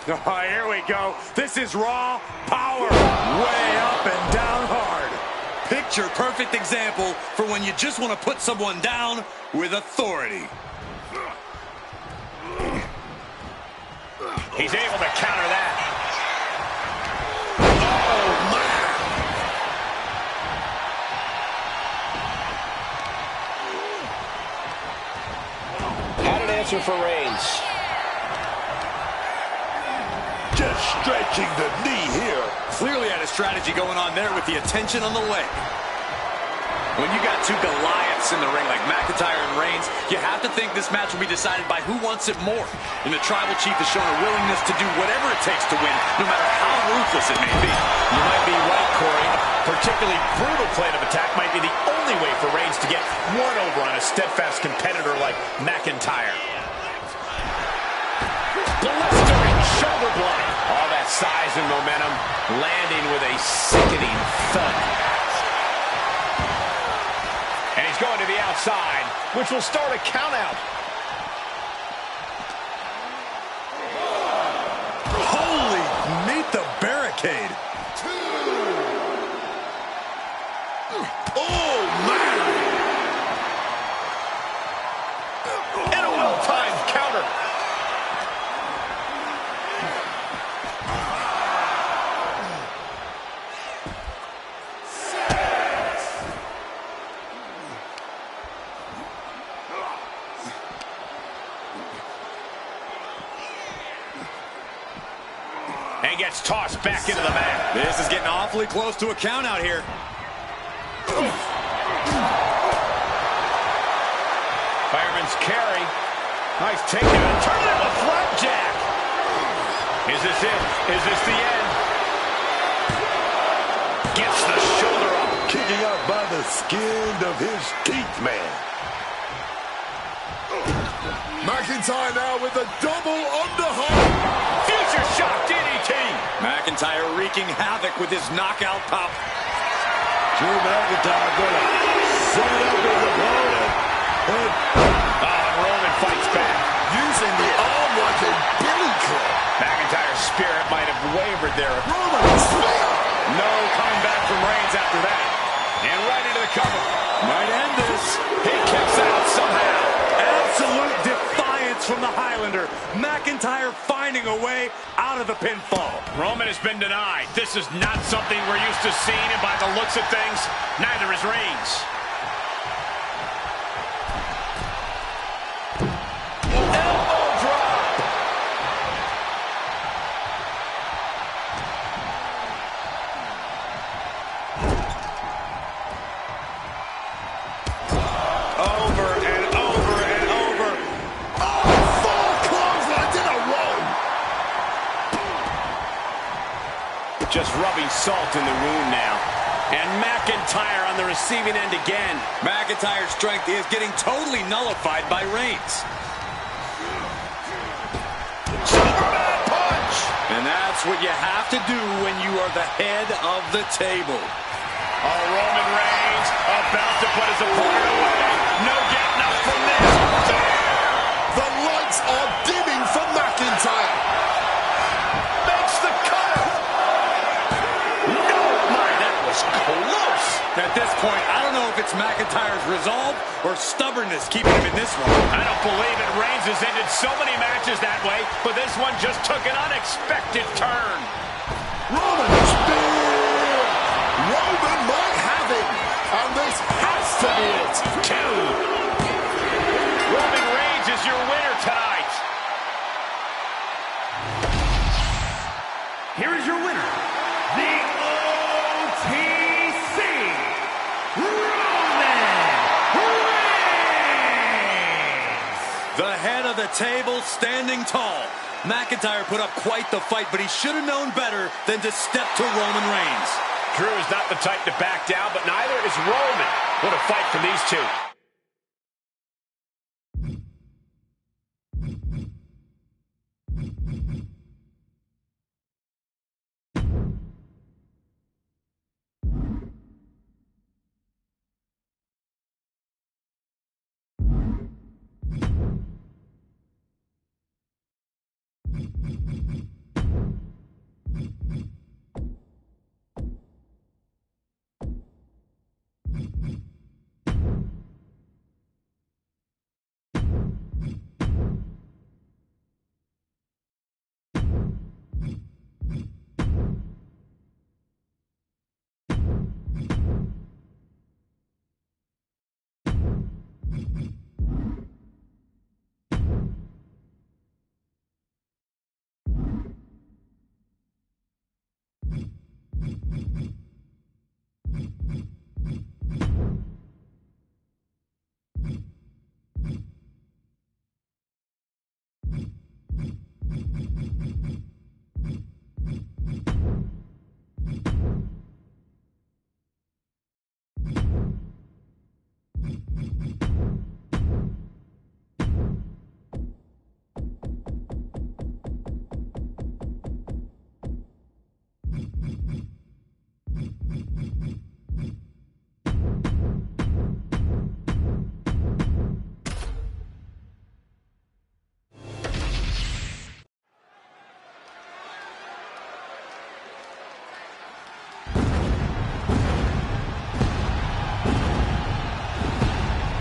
Oh, here we go. This is raw power. Way up and down hard. Picture perfect example for when you just want to put someone down with authority. He's able to counter that. Answer for Reigns. Just stretching the knee here. Clearly had a strategy going on there with the attention on the leg. When you got two Goliaths in the ring like McIntyre and Reigns, you have to think this match will be decided by who wants it more. And the Tribal Chief has shown a willingness to do whatever it takes to win, no matter how ruthless it may be. You might be right, Corey. A particularly brutal plan of attack might be the only way for Reigns to get one over on a steadfast competitor like McIntyre. Blistering shoulder block. All that size and momentum landing with a sickening thud. And he's going to the outside, which will start a count out. Holy, meet the barricade. Oh, man! And a well-timed counter. And gets tossed back into the mat. This is getting awfully close to a count out here. Fireman's carry. Nice takedown. Turn it into a flapjack. Is this it? Is this the end? Gets the shoulder up. Kicking out by the skin of his teeth, man. McIntyre now with a double underhook. Future shock DDT. McIntyre wreaking havoc with his knockout pop. Drew McIntyre gonna set up his opponent. And Roman fights back. Using the arm like a billy club. McIntyre's spirit might have wavered there. Roman spear. No coming back from Reigns after that. And right into the cover. Might end this. He kicks out somehow. Absolute defiance from the Highlander. McIntyre finding a way out of the pinfall. Roman has been denied. This is not something we're used to seeing, and by the looks of things, neither is Reigns. Elbow drop. Over and over and over. Oh, 4 clotheslines in a row. Just rubbing salt in the wound now. And McIntyre on the receiving end again. McIntyre's strength is getting totally nullified by Reigns. Superman punch! And that's what you have to do when you are the head of the table. Oh, Roman Reigns about to put his opponent away. No getting up from this. The lights are dimming for McIntyre. Makes the cover. Oh, my, that was close. At this point, I don't know if it's McIntyre's resolve or stubbornness keeping him in this one. I don't believe it. Reigns has ended so many matches that way, but this one just took an unexpected turn. Roman spear. Roman might have it. And this has to be it. 2. Roman Reigns is your winner tonight. of the table, standing tall. McIntyre put up quite the fight, but he should have known better than to step to Roman Reigns. Drew is not the type to back down, but neither is Roman. What a fight from these two.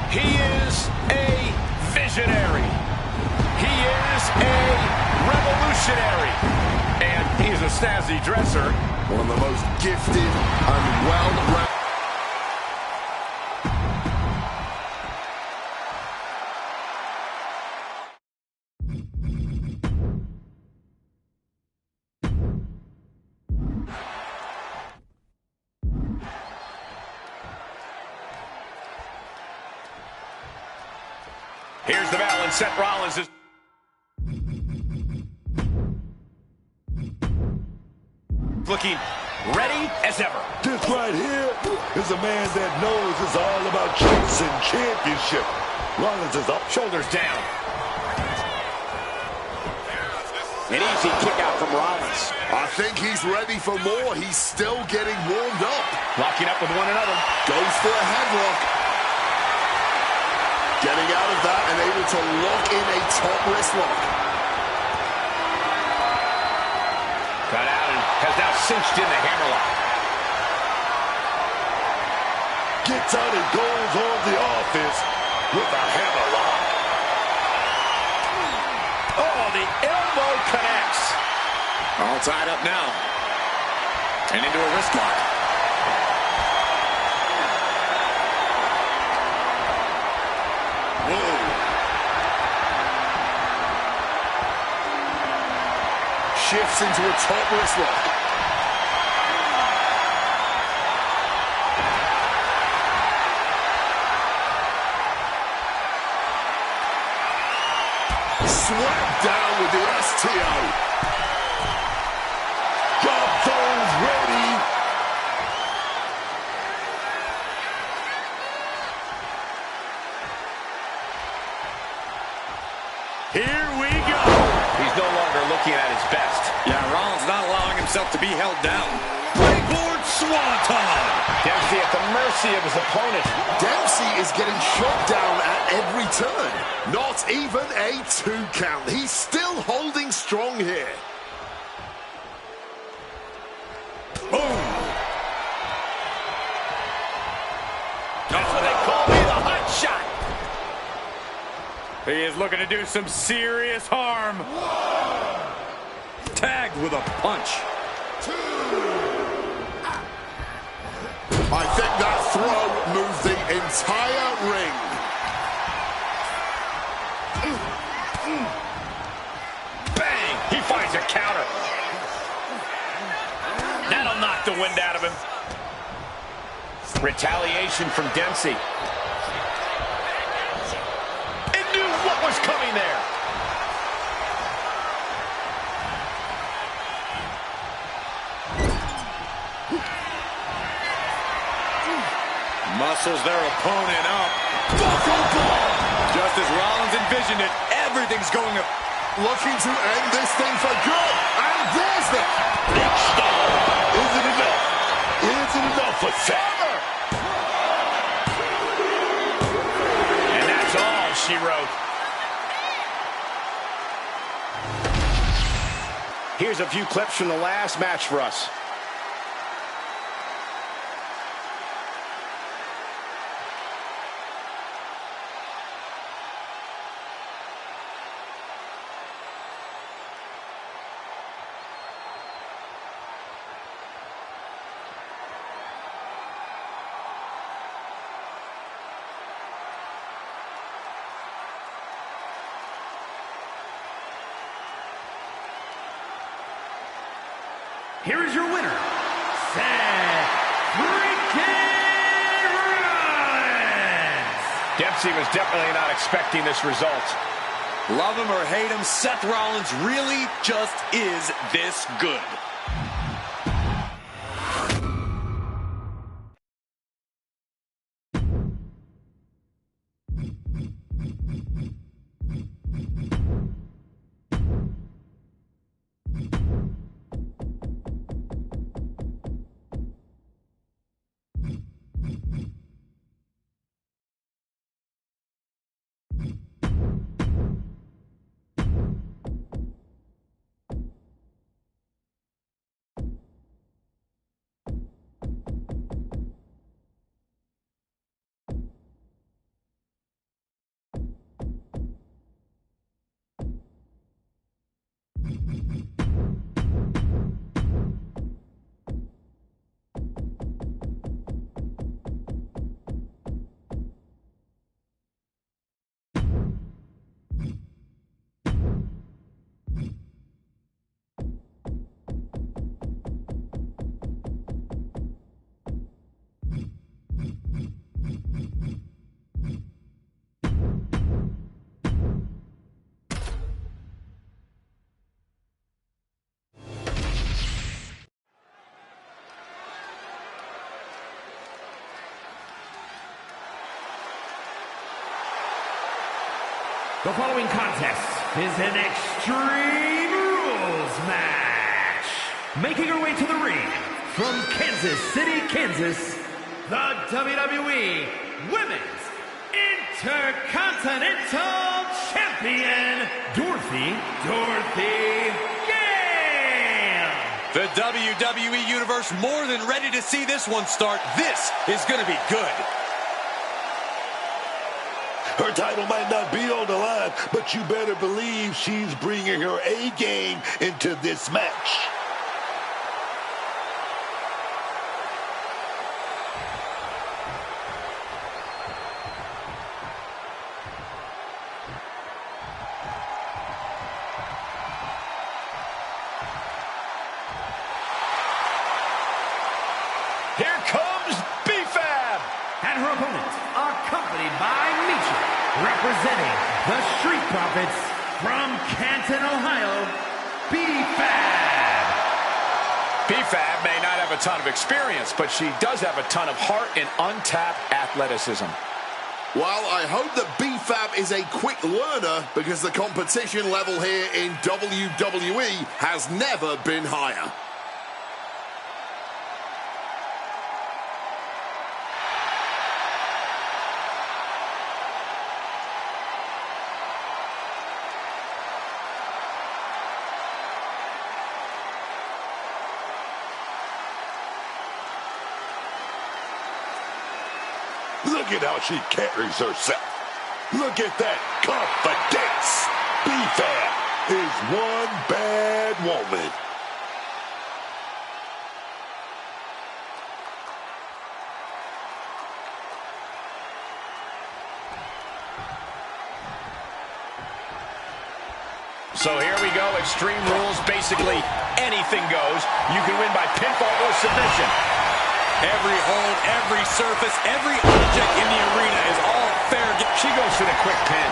He is a visionary. He is a revolutionary. And he's a snazzy dresser. One of the most gifted and well-rounded. Here's the bell, and Seth Rollins is looking ready as ever. This right here is a man that knows it's all about chasing championship. Rollins is up. Shoulders down. An easy kick out from Rollins. I think he's ready for more. He's still getting warmed up. Locking up with one another. Goes for a headlock. Getting out of that and able to lock in a top wrist lock. Got out and has now cinched in the hammerlock. Gets out and goes on the offense with a hammerlock. Oh, the elbow connects. All tied up now. And into a wrist lock. Whoa. Shifts into a top wrist lock. Swept down with the STO. Drop zones ready. Here we go. He's no longer looking at his best. Yeah, Rollins not allowing himself to be held down. Springboard Swanton. Dempsey at the mercy of his opponent. Dempsey is getting shot down at every turn. Not even a 2 count. He's still holding strong here. Boom. That's what they call me, the hot shot. He is looking to do some serious harm. Tagged with a punch. I think that throw moved the entire ring. Bang! He finds a counter. That'll knock the wind out of him. Retaliation from Dempsey. It knew what was coming there. Muscles their opponent up. Buckle ball! Just as Rollins envisioned it, everything's going up. Looking to end this thing for good. And there's the... Big star. Is it enough? Is it enough for Saturn? And that's all she wrote. Here's a few clips from the last match for us. Here is your winner, Seth freaking Rollins. Dempsey was definitely not expecting this result. Love him or hate him, Seth Rollins really just is this good. The following contest is an Extreme Rules match. Making her way to the ring from Kansas City, Kansas, the WWE Women's Intercontinental Champion, Dorothy Gale. The WWE Universe more than ready to see this one start. This is going to be good. Her title might not be on the line, but you better believe she's bringing her A game into this match. Here comes B-Fab. And her opponent, accompanied by Michi, representing the Street Profits from Canton, Ohio, B-Fab. B-Fab may not have a ton of experience, but she does have a ton of heart and untapped athleticism. Well, I hope that B-Fab is a quick learner because the competition level here in WWE has never been higher. Look at how she carries herself. Look at that confidence. B-Fab is one bad woman. So here we go, Extreme Rules, basically anything goes. You can win by pinfall or submission. Every hold, every surface, every object in the arena is all fair. She goes for the quick pin.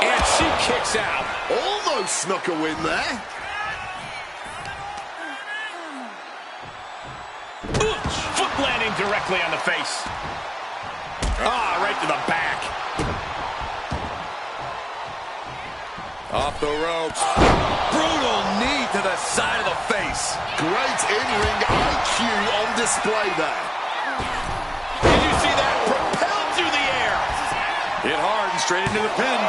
And she kicks out. Almost snuck a win there. Foot landing directly on the face. Ah, right to the back. Off the ropes. Brutal knee to the side of the face. Great in-ring IQ on display there. Did you see that? Propelled through the air. Hit hard and straight into the pin.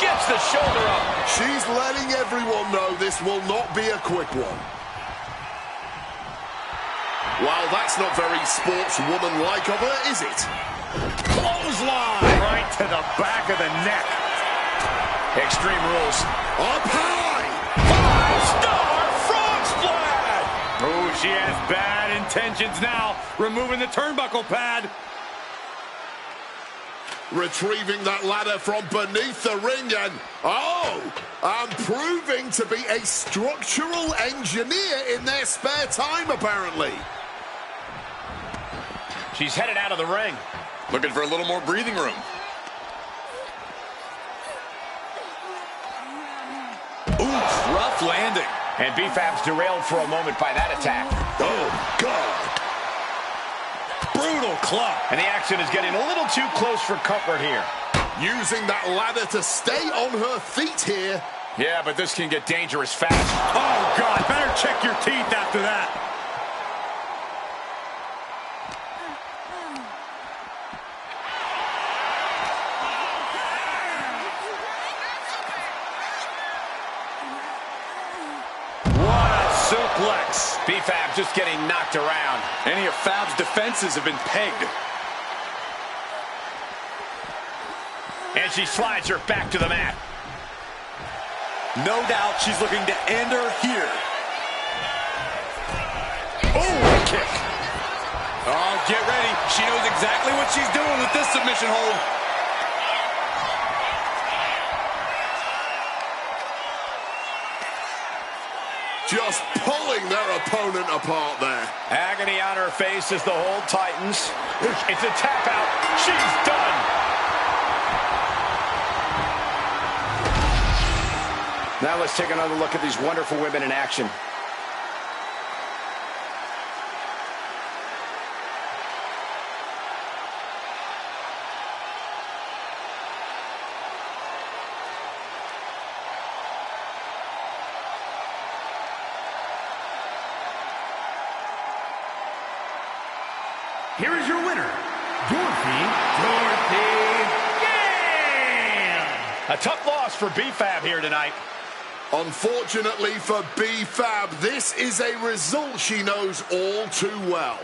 Gets the shoulder up. She's letting everyone know this will not be a quick one. Well, that's not very sportswoman-like of her, is it? Clothesline. Right to the back of the neck. Extreme Rules. Up high. 5-star frog splash. Oh, she has bad intentions now. Removing the turnbuckle pad. Retrieving that ladder from beneath the ring and, proving to be a structural engineer in their spare time, apparently. She's headed out of the ring. Looking for a little more breathing room. Oof, rough landing. And B-Fab's derailed for a moment by that attack. Oh, God. Brutal club. And the action is getting a little too close for comfort here. Using that ladder to stay on her feet here. Yeah, but this can get dangerous fast. Oh, God, better check your teeth after that. Suplex. B-Fab just getting knocked around. Any of Fab's defenses have been pegged. And she slides her back to the mat. No doubt she's looking to end her here. Oh, kick. Oh, get ready. She knows exactly what she's doing with this submission hold. Just pulling their opponent apart there. Agony on her face as the hold tightens. It's a tap out. She's done. Now let's take another look at these wonderful women in action. Here is your winner, Dorothy Gale. A tough loss for B-Fab here tonight. Unfortunately for B-Fab, this is a result she knows all too well.